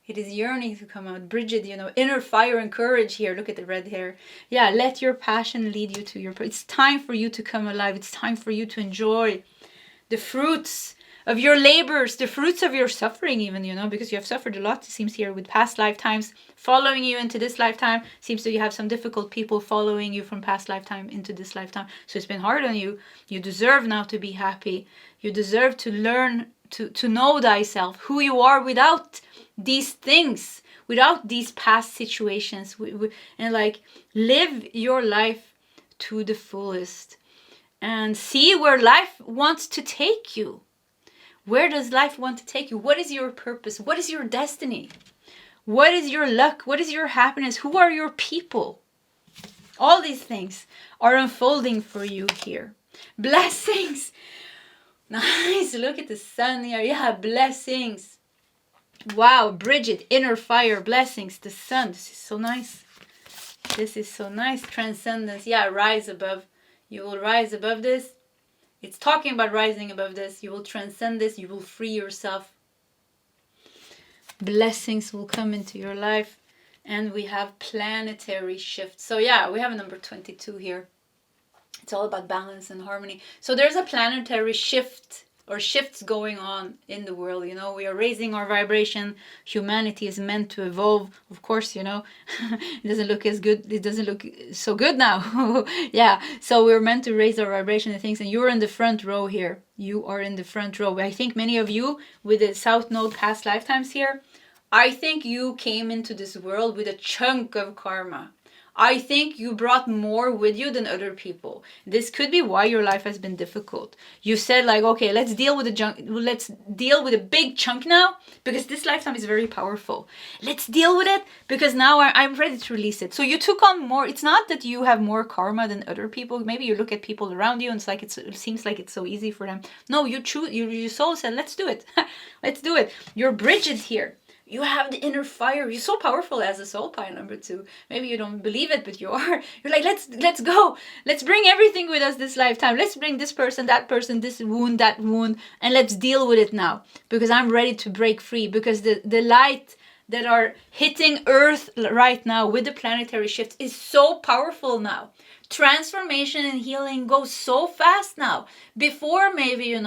It is yearning to come out. Bridget, inner fire and courage here. Look at the red hair. Yeah, let your passion lead you to your purpose. It's time for you to come alive. It's time for you to enjoy the fruits of your labors, the fruits of your suffering even, because you have suffered a lot, it seems here, with past lifetimes following you into this lifetime. Seems that you have some difficult people following you from past lifetime into this lifetime. So it's been hard on you. You deserve now to be happy. You deserve to learn to know thyself, who you are without these things, without these past situations, and live your life to the fullest and see where life wants to take you. Where does life want to take you? What is your purpose? What is your destiny? What is your luck? What is your happiness? Who are your people? All these things are unfolding for you here. Blessings. Nice. Look at the sun here. Yeah, blessings. Wow, Bridget, inner fire, blessings, the sun. This is so nice. This is so nice. Transcendence. Yeah, rise above. You will rise above this. It's talking about rising above this. You will transcend this. You will free yourself. Blessings will come into your life. And we have planetary shifts. So yeah, we have a number 22 here. It's all about balance and harmony. So there's a planetary shift or shifts going on in the world. We are raising our vibration. Humanity is meant to evolve. Of course, it doesn't look as good. It doesn't look so good now. Yeah. So we're meant to raise our vibration and things. And you're in the front row here. You are in the front row. I think many of you with the South Node past lifetimes here, I think you came into this world with a chunk of karma. I think you brought more with you than other people. This could be why your life has been difficult. You said okay, let's deal with a big chunk now, because this lifetime is very powerful. Let's deal with it because now I'm ready to release it. So you took on more. It's not that you have more karma than other people. Maybe you look at people around you and it seems like it's so easy for them. No, your soul said, let's do it. Let's do it. You're Bridget here. You have the inner fire. You're so powerful as a soul pile number 2. Maybe you don't believe it, but you are. You're like, let's go. Let's bring everything with us this lifetime. Let's bring this person, this wound, that wound, and let's deal with it now. Because I'm ready to break free. Because the light that are hitting Earth right now with the planetary shift is so powerful now. Transformation and healing goes so fast now. Before maybe,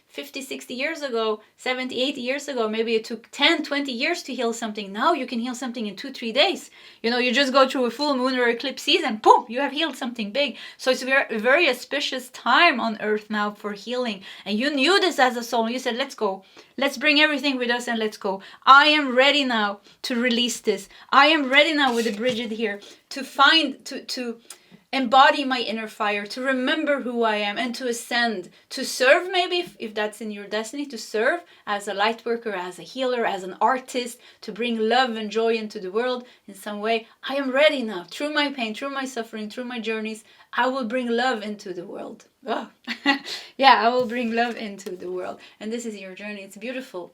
50, 60 years ago, 70, 80 years ago, maybe it took 10, 20 years to heal something. Now you can heal something in 2-3 days. You just go through a full moon or eclipse season, boom, you have healed something big. So it's a very auspicious time on Earth now for healing. And you knew this as a soul. You said, let's go. Let's bring everything with us and let's go. I am ready now to release this. I am ready now with the Bridget here to embody my inner fire, to remember who I am and to ascend, to serve maybe, if that's in your destiny, to serve as a light worker, as a healer, as an artist, to bring love and joy into the world in some way. I am ready now. Through my pain, through my suffering, through my journeys, I will bring love into the world. Oh. Yeah, I will bring love into the world. And this is your journey. It's beautiful.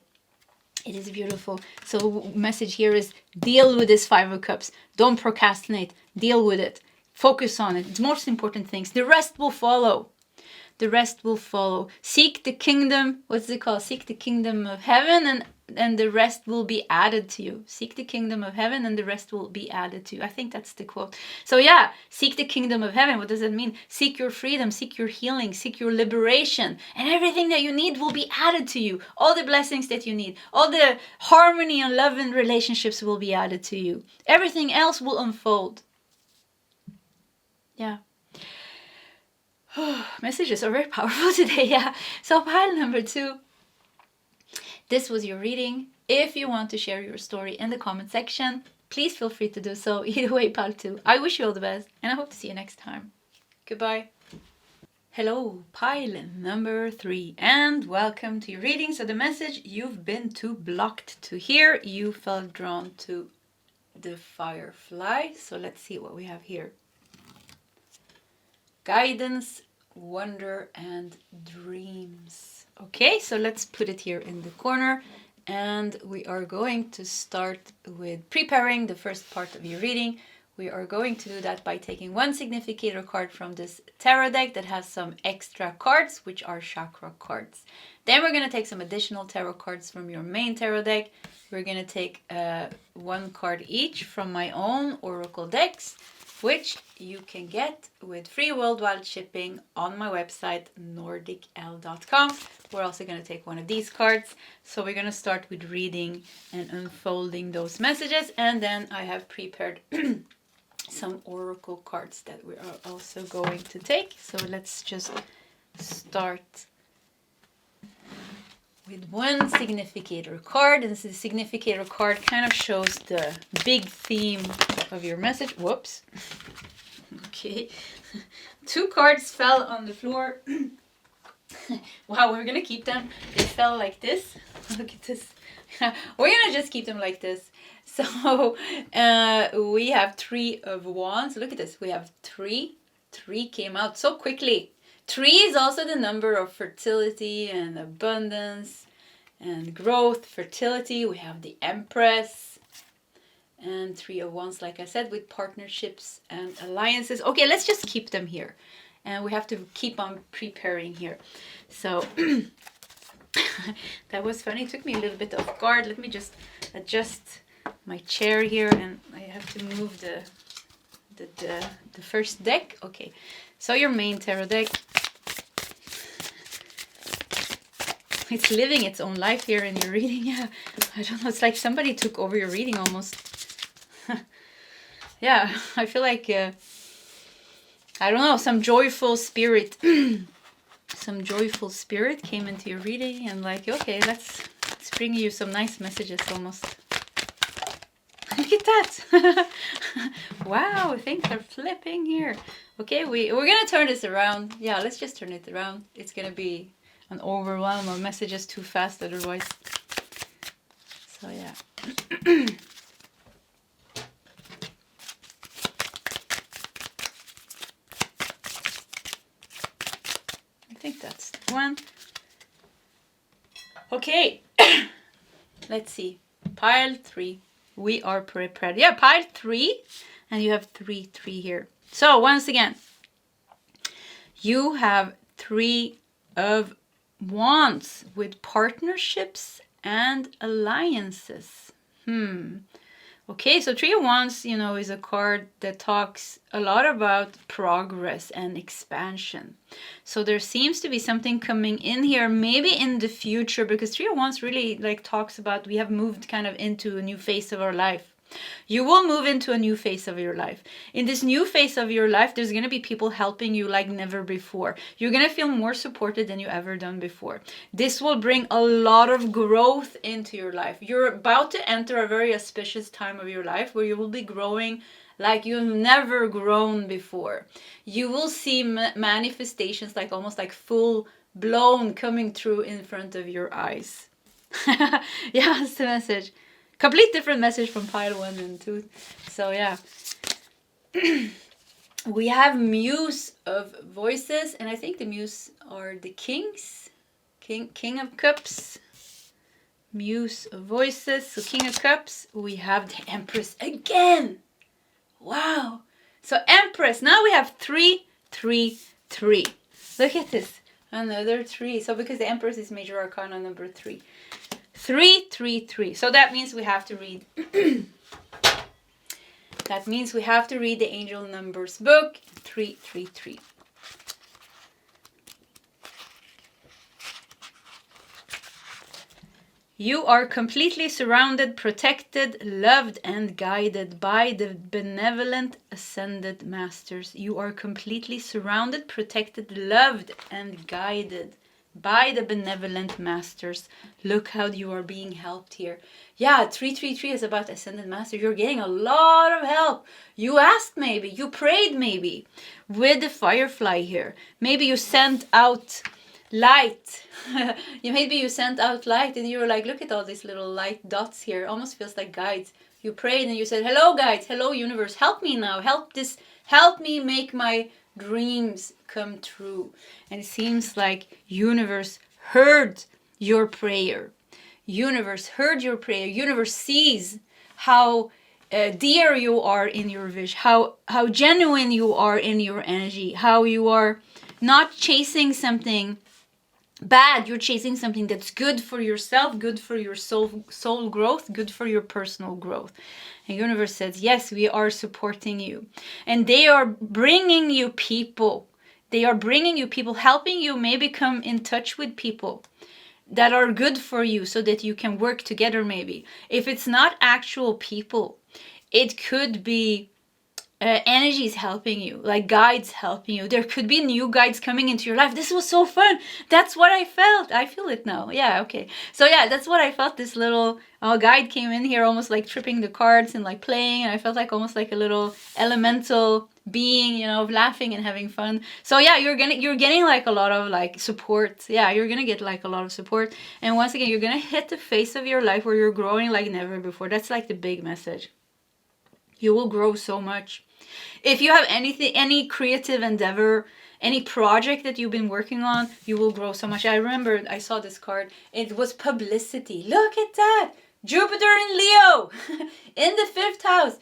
It is beautiful. So message here is deal with this 5 of Cups. Don't procrastinate. Deal with it. Focus on it. It's most important things. The rest will follow. the rest will follow. Seek the kingdom, what's it called? Seek the kingdom of heaven and the rest will be added to you. Seek the kingdom of heaven and the rest will be added to you. I think that's the quote. So yeah, seek the kingdom of heaven. What does that mean? Seek your freedom, seek your healing, seek your liberation, and everything that you need will be added to you. All the blessings that you need, all the harmony and love and relationships will be added to you. Everything else will unfold. Yeah. Messages are very powerful today. Yeah. So pile number 2. This was your reading. If you want to share your story in the comment section, please feel free to do so. Either way, pile 2. I wish you all the best and I hope to see you next time. Goodbye. Hello, pile number 3, and welcome to your reading. So the message you've been too blocked to hear, you felt drawn to the firefly. So let's see what we have here. Guidance, wonder, and dreams. Okay, so let's put it here in the corner, and we are going to start with preparing the first part of your reading. We are going to do that by taking one significator card from this tarot deck that has some extra cards, which are chakra cards. Then we're going to take some additional tarot cards from your main tarot deck. We're going to take one card each from my own oracle decks, which you can get with free worldwide shipping on my website, nordicl.com. We're also going to take one of these cards. So we're going to start with reading and unfolding those messages. And then I have prepared some oracle cards that we are also going to take. So let's just start with one significator card. And this significator card kind of shows the big theme of your message. Whoops. Okay. 2 cards fell on the floor. Wow, we're gonna keep them. They fell like this. Look at this. We're gonna just keep them like this. So we have 3 of wands. Look at this. We have 3. 3 came out so quickly. 3 is also the number of fertility and abundance and growth, fertility. We have the Empress and 3 of wands, like I said, with partnerships and alliances. Okay, let's just keep them here. And we have to keep on preparing here. So that was funny. It took me a little bit off guard. Let me just adjust my chair here, and I have to move the first deck. Okay, so your main tarot deck. It's living its own life here in your reading. Yeah, I don't know. It's like somebody took over your reading almost. Yeah, I feel like, I don't know, some joyful spirit. Some joyful spirit came into your reading and like, okay, let's bring you some nice messages almost. Look at that. Wow, things are flipping here. Okay, we're going to turn this around. Yeah, let's just turn it around. It's going to be an overwhelm of messages too fast otherwise. So yeah. I think that's the one. Okay. Let's see. Pile 3. We are prepared. Yeah, pile 3. And you have 3 here. So once again, you have 3 of wands with partnerships and alliances. Okay, so 3 of wands, you know, is a card that talks a lot about progress and expansion. So there seems to be something coming in here, maybe in the future, because 3 of wands really like talks about we have moved kind of into a new phase of our life. You will move into a new phase of your life. In this new phase of your life, there's going to be people helping you like never before. You're going to feel more supported than you ever done before. This will bring a lot of growth into your life. You're about to enter a very auspicious time of your life where you will be growing like you've never grown before. You will see manifestations like almost like full blown coming through in front of your eyes. Yeah, that's the message. Complete different message from pile 1 and 2. So yeah. We have muse of voices, and I think the muse are the kings. King of cups. Muse of voices. So king of cups. We have the empress again. Wow. So empress. Now we have 3, 3, 3. Look at this. Another 3. So because the Empress is major arcana number 3. 3, 3, 3. So that means we have to read. That means we have to read the Angel Numbers book. 3, 3, 3. You are completely surrounded, protected, loved, and guided by the benevolent ascended masters. You are completely surrounded, protected, loved, and guided by the benevolent masters. Look how you are being helped here. Yeah, 333 is about ascended master. You're getting a lot of help. You asked maybe, you prayed maybe with the firefly here. Maybe you sent out light. Maybe you sent out light and you were like, look at all these little light dots here. Almost feels like guides. You prayed and you said, hello guides, hello universe, help me now, help me make my dreams come true. And it seems like universe heard your prayer. Universe heard your prayer. Universe sees how dear you are in your vision, how genuine you are in your energy, how you are not chasing something bad, you're chasing something that's good for yourself, good for your soul growth, good for your personal growth. And universe says, yes, we are supporting you. And they are bringing you people. They are bringing you people, helping you maybe come in touch with people that are good for you so that you can work together maybe. If it's not actual people, it could be energies helping you, like guides helping you. There could be new guides coming into your life. This was so fun. That's what I felt. I feel it now. Yeah, okay. So yeah, that's what I felt. This little guide came in here almost like tripping the cards and like playing. And I felt like almost like a little elemental being, you know, laughing and having fun. So yeah, you're getting like a lot of like support. Yeah, you're gonna get like a lot of support. And once again, you're gonna hit the phase of your life where you're growing like never before. That's like the big message. You will grow so much. If you have any creative endeavor, any project that you've been working on, you will grow so much. I remember I saw this card. It was publicity. Look at that. Jupiter in Leo in the 5th house.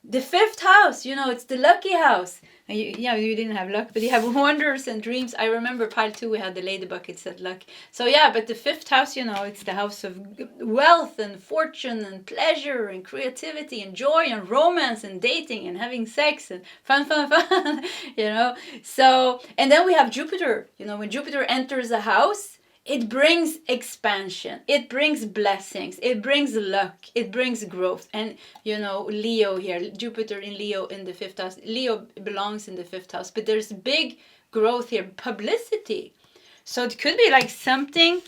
The 5th house, you know, it's the lucky house. You didn't have luck, but you have wonders and dreams. I remember pile 2, we had the ladybug, it said luck. So yeah, but the 5th house, you know, it's the house of wealth and fortune and pleasure and creativity and joy and romance and dating and having sex and fun, you know. So, and then we have Jupiter. You know, when Jupiter enters a house, it brings expansion, it brings blessings, it brings luck, it brings growth. And, you know, Leo here, Jupiter in Leo in the 5th house. Leo belongs in the 5th house, but there's big growth here, publicity. So it could be like something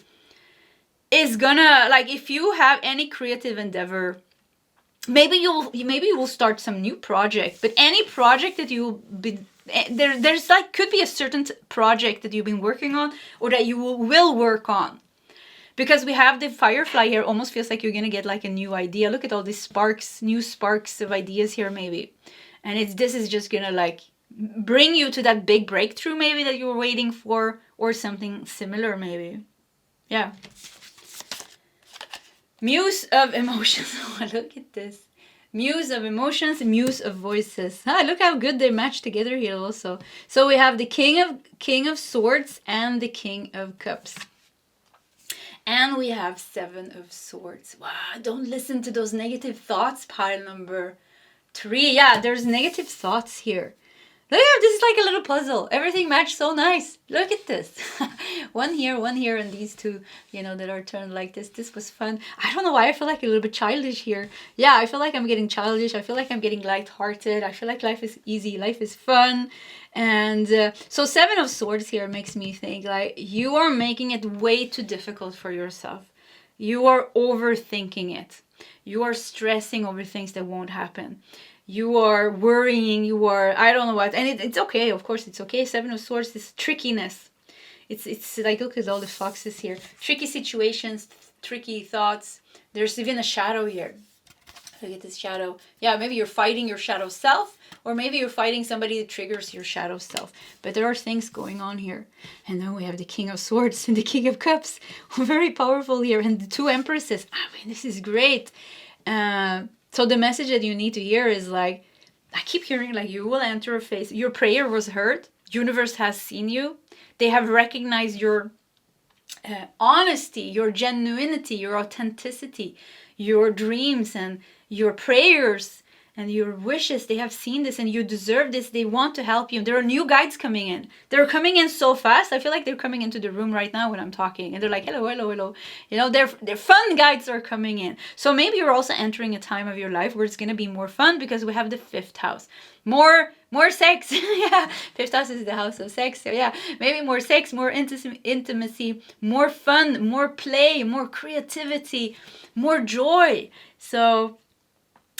is gonna, like if you have any creative endeavor, maybe you will start some new project, but any project that you'll be there's like could be a certain project that you've been working on or that you will work on, because we have the firefly here. Almost feels like you're gonna get like a new idea. Look at all these sparks, new sparks of ideas here maybe, and this is just gonna like bring you to that big breakthrough maybe that you were waiting for, or something similar maybe. Yeah. Muse of emotions. Oh, look at this. Muse of emotions, muse of voices. Look how good they match together here also. So we have the King of Swords and the King of Cups. And we have 7 of Swords. Wow, don't listen to those negative thoughts, pile number 3. Yeah, there's negative thoughts here. Look at this is like a little puzzle. Everything matched so nice. Look at this. one here, and these 2, you know, that are turned like this. This was fun. I don't know why I feel like a little bit childish here. Yeah, I feel like I'm getting childish. I feel like I'm getting lighthearted. I feel like life is easy. Life is fun. And so 7 of Swords here makes me think like you are making it way too difficult for yourself. You are overthinking it. You are stressing over things that won't happen. You are worrying, you are, I don't know what. And it's okay, of course it's okay. 7 of Swords is trickiness. It's like, look at all the foxes here. Tricky situations, tricky thoughts. There's even a shadow here. Look at this shadow. Yeah, maybe you're fighting your shadow self, or maybe you're fighting somebody that triggers your shadow self. But there are things going on here. And then we have the King of Swords and the King of Cups. Very powerful here. And the 2 Empresses. I mean, this is great. So the message that you need to hear is like, I keep hearing like you will enter a phase. Your prayer was heard. Universe has seen you. They have recognized your honesty, your genuinity, your authenticity, your dreams and your prayers and your wishes. They have seen this and you deserve this. They want to help you. There are new guides coming in. They're coming in so fast. I feel like they're coming into the room right now when I'm talking and they're like, hello, hello, hello. You know, their fun guides are coming in. So maybe you're also entering a time of your life where it's going to be more fun because we have the 5th house. More sex. Yeah, 5th house is the house of sex. So yeah, maybe more sex, more intimacy, more fun, more play, more creativity, more joy. So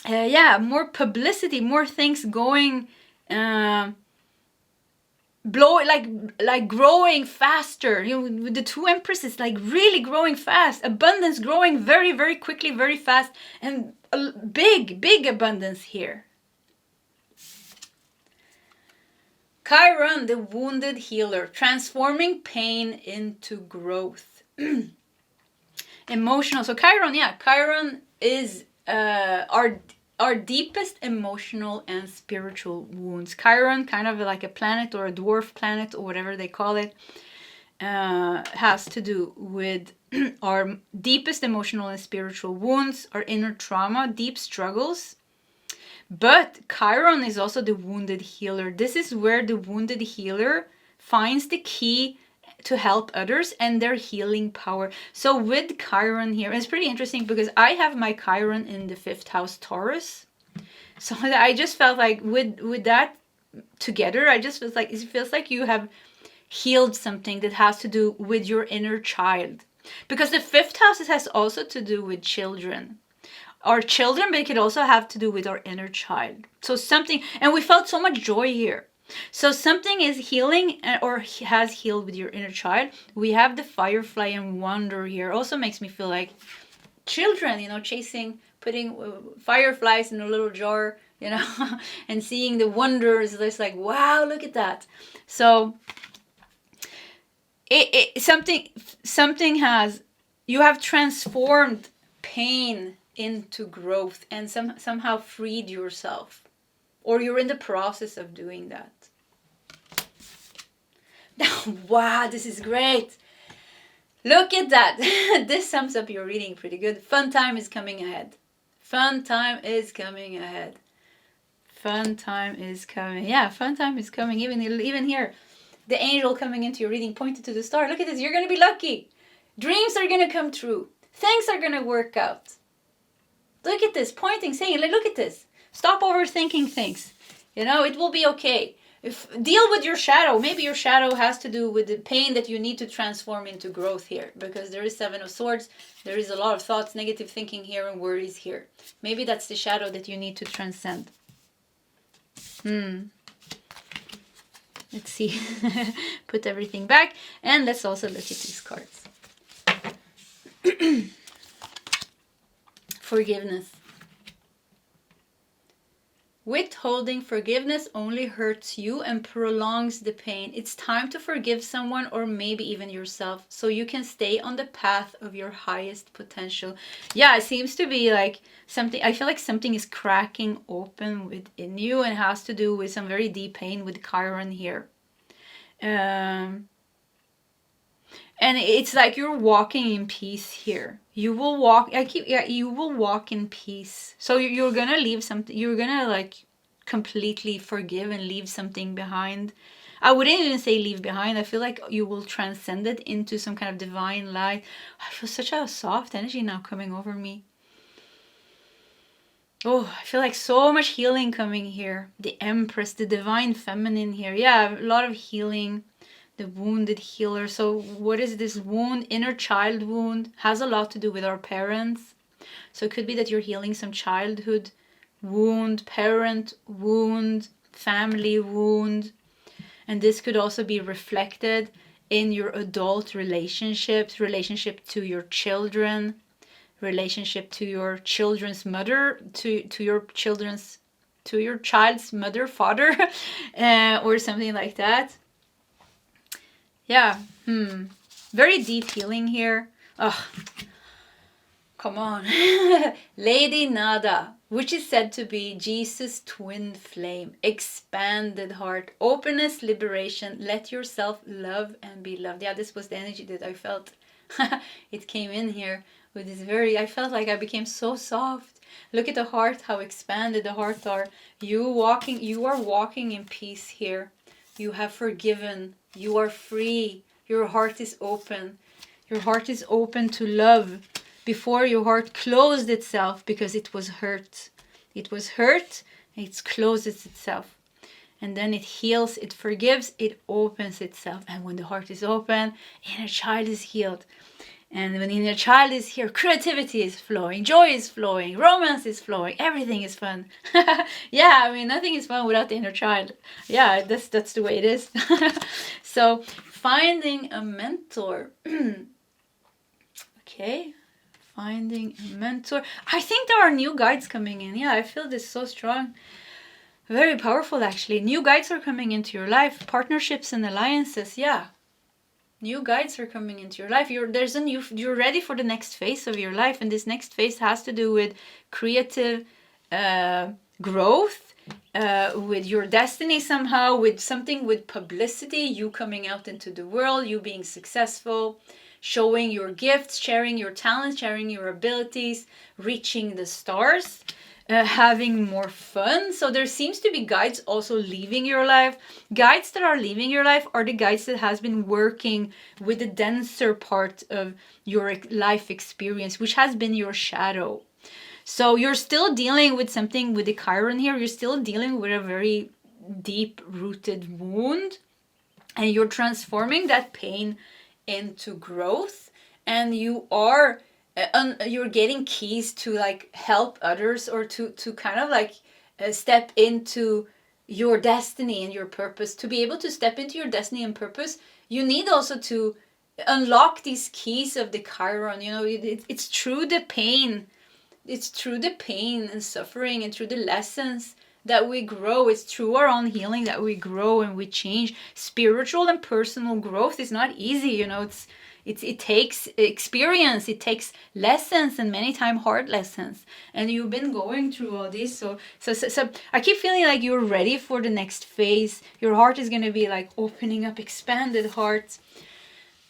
yeah, more publicity, more things going, like growing faster. You know, with the 2 empresses, like really growing fast. Abundance growing very, very quickly, very fast, and a big abundance here. Chiron, the wounded healer, transforming pain into growth. Emotional. So Chiron, yeah, Chiron is our deepest emotional and spiritual wounds. Chiron, kind of like a planet or a dwarf planet or whatever they call it, has to do with our deepest emotional and spiritual wounds, our inner trauma, deep struggles. But Chiron is also the wounded healer. This is where the wounded healer finds the key to help others and their healing power. So with Chiron here, it's pretty interesting because I have my Chiron in the 5th house Taurus. So I just felt like with that together, I just felt like it feels like you have healed something that has to do with your inner child. Because the 5th house has also to do with children. Our children, but it could also have to do with our inner child. So something, and we felt so much joy here. So something is healing or has healed with your inner child. We have the firefly and wonder here. Also makes me feel like children, you know, putting fireflies in a little jar, you know, and seeing the wonders. It's like, wow, look at that. So you have transformed pain into growth and somehow freed yourself, or you're in the process of doing that. Wow, this is great. Look at that. This sums up your reading pretty good. Fun time is coming ahead. Fun time is coming ahead. Fun time is coming. Yeah, fun time is coming. Even here, the angel coming into your reading pointed to the star. Look at this. You're going to be lucky. Dreams are going to come true. Things are going to work out. Look at this, pointing, saying, look at this. Stop overthinking things. You know, it will be okay. Deal with your shadow. Maybe your shadow has to do with the pain that you need to transform into growth here. Because there is 7 of Swords. There is a lot of thoughts, negative thinking here, and worries here. Maybe that's the shadow that you need to transcend. Let's see. Put everything back. And let's also look at these cards. Forgiveness. Withholding forgiveness only hurts you and prolongs the pain. It's time to forgive someone or maybe even yourself so you can stay on the path of your highest potential. Yeah, it seems to be like something, I feel like something is cracking open within you and has to do with some very deep pain with Chiron here. And it's like you're walking in peace here. You will walk, you will walk in peace. So you're gonna leave something, you're gonna like completely forgive and leave something behind. I wouldn't even say leave behind. I feel like you will transcend it into some kind of divine light. I feel such a soft energy now coming over me. Oh, I feel like so much healing coming here. The Empress, the divine feminine here. Yeah, a lot of healing. The wounded healer. So what is this wound? Inner child wound. Has a lot to do with our parents. So it could be that you're healing some childhood wound, parent wound, family wound. And this could also be reflected in your adult relationships, relationship to your children, relationship to your children's mother, to your child's mother, father, or something like that. Yeah, very deep healing here. Oh, come on. Lady Nada. which is said to be Jesus' twin flame, expanded heart, openness, liberation, let yourself love and be loved. Yeah, this was the energy that I felt. It came in here with this I felt like I became so soft. Look at the heart, how expanded the heart are. You are walking in peace here. You have forgiven. You are free. Your heart is open. Your heart is open to love. Before, your heart closed itself because it was hurt. It was hurt, and it closes itself. And then it heals, it forgives, it opens itself. And when the heart is open, inner child is healed. And when inner child is here, creativity is flowing, joy is flowing, romance is flowing, everything is fun. Yeah, I mean, nothing is fun without the inner child. Yeah, that's the way it is. So, finding a mentor. Okay. Finding a mentor. I think there are new guides coming in. Yeah, I feel this so strong. Very powerful, actually. New guides are coming into your life. Partnerships and alliances. Yeah. New guides are coming into your life. You're ready for the next phase of your life. And this next phase has to do with creative growth, with your destiny somehow, with something with publicity, you coming out into the world, you being successful, showing your gifts, sharing your talents, sharing your abilities, reaching the stars, having more fun. So there seems to be guides also leaving your life. Guides that are leaving your life are the guides that has been working with the denser part of your life experience, which has been your shadow. So you're still dealing with something with the Chiron here. You're still dealing with a very deep-rooted wound, and you're transforming that pain into growth, and you're getting keys to like help others, or to kind of like step into your destiny and your purpose. To be able to step into your destiny and purpose, you need also to unlock these keys of the Chiron. You know, it's through the pain. It's through the pain and suffering and through the lessons that we grow. It's through our own healing that we grow and we change. Spiritual and personal growth is not easy, you know. It takes experience, it takes lessons, and many times hard lessons. And you've been going through all this. So I keep feeling like you're ready for the next phase. Your heart is going to be like opening up, expanded heart.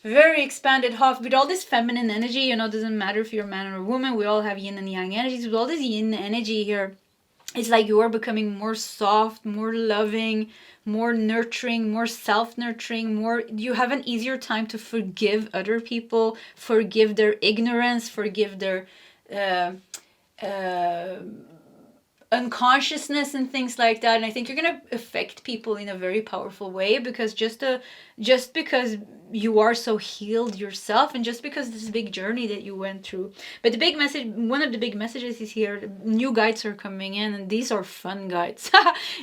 Very expanded heart with all this feminine energy. You know, doesn't matter if you're a man or a woman. We all have yin and yang energies. With all this yin energy here, it's like you are becoming more soft, more loving, more nurturing, more self-nurturing, you have an easier time to forgive other people, forgive their ignorance, forgive their unconsciousness and things like that. And I think you're going to affect people in a very powerful way, because just because you are so healed yourself, and just because this big journey that you went through. But the big message, one of the big messages is here, new guides are coming in, and these are fun guides.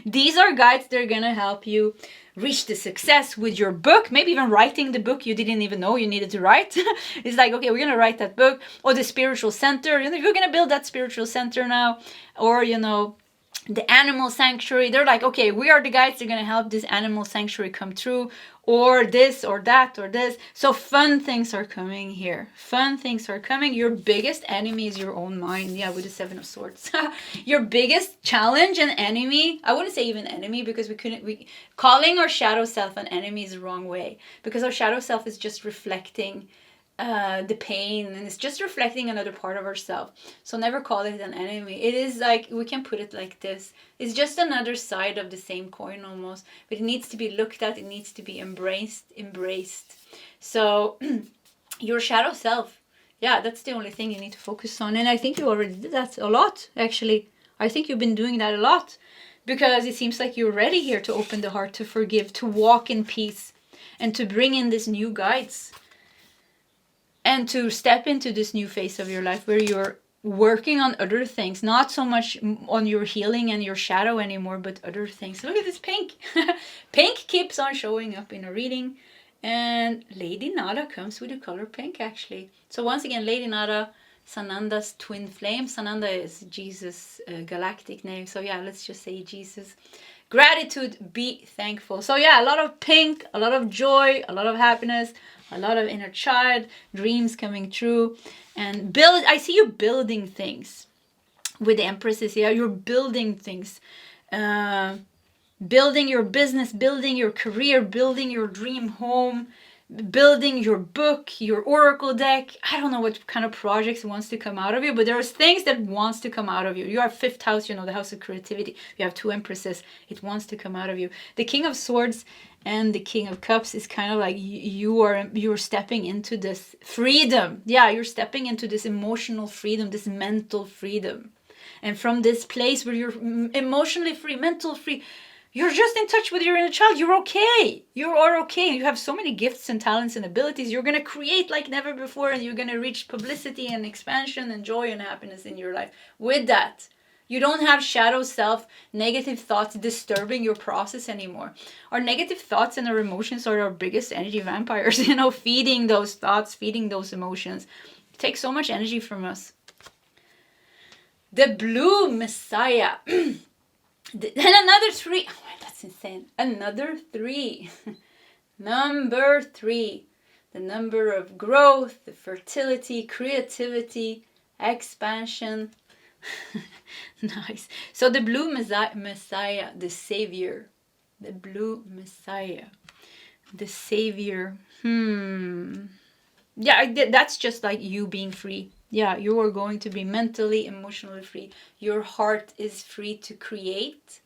These are guides that are going to help you reach the success with your book, maybe even writing the book you didn't even know you needed to write. It's like, okay, we're going to write that book, or the spiritual center. You know, you're going to build that spiritual center now, or, you know, the animal sanctuary. They're like, okay, we are the guides that are going to help this animal sanctuary come true, or this or that or this. So fun things are coming here. Fun things are coming. Your biggest enemy is your own mind. Yeah, with the Seven of Swords. Your biggest challenge and enemy, I wouldn't say even enemy, because calling our shadow self an enemy is the wrong way, because our shadow self is just reflecting the pain, and it's just reflecting another part of ourselves. So never call it an enemy. It is like, we can put it like this, it's just another side of the same coin almost, but it needs to be looked at, it needs to be embraced. So your shadow self, yeah, that's the only thing you need to focus on. And I think you already did that a lot, actually. I think you've been doing that a lot, because it seems like you're ready here to open the heart, to forgive, to walk in peace, and to bring in these new guides, and to step into this new phase of your life where you're working on other things, not so much on your healing and your shadow anymore, but other things. Look at this pink. Pink keeps on showing up in a reading, and Lady Nada comes with the color pink, actually. So once again, Lady Nada, Sananda's twin flame. Sananda is Jesus' galactic name. So yeah, let's just say Jesus. Gratitude, be thankful. So yeah, a lot of pink, a lot of joy, a lot of happiness, a lot of inner child, dreams coming true, and I see you building things. with the Empresses. Yeah, you're building things. Building your business, building your career, building your dream home, building your book, your oracle deck. I don't know what kind of projects wants to come out of you, but there's things that wants to come out of you. You are 5th house, the house of creativity. You have 2 Empresses. It wants to come out of you. The King of Swords and the King of Cups is kind of like you're stepping into this freedom. Yeah, you're stepping into this emotional freedom, this mental freedom. And from this place where you're emotionally free, mental free, you're just in touch with your inner child. You're okay. You are okay. You have so many gifts and talents and abilities. You're going to create like never before, and you're going to reach publicity and expansion and joy and happiness in your life. With that, you don't have shadow self, negative thoughts disturbing your process anymore. Our negative thoughts and our emotions are our biggest energy vampires, feeding those thoughts, feeding those emotions. It takes so much energy from us. The Blue Messiah. And another 3. Oh, that's insane. Another 3. Number 3. The number of growth, the fertility, creativity, expansion. Nice. So the Blue Messiah, the Savior. The Blue Messiah. The Savior. Yeah, that's just like you being free. Yeah, you are going to be mentally, emotionally free. Your heart is free to create.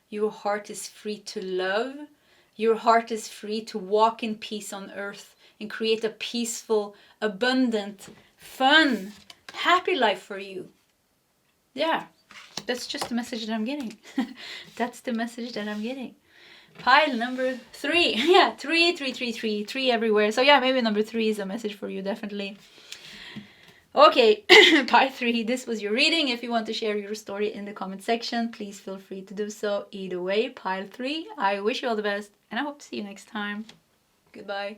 Your heart is free to love. Your heart is free to walk in peace on earth and create a peaceful, abundant, fun, happy life for you. Yeah, that's just the message that I'm getting. That's the message that I'm getting. Pile number 3. Yeah, 3, 3, 3, 3, 3 everywhere. So yeah, maybe number 3 is a message for you, definitely. Okay, pile 3, this was your reading. If you want to share your story in the comment section, please feel free to do so. Either way, pile 3, I wish you all the best, and I hope to see you next time. Goodbye.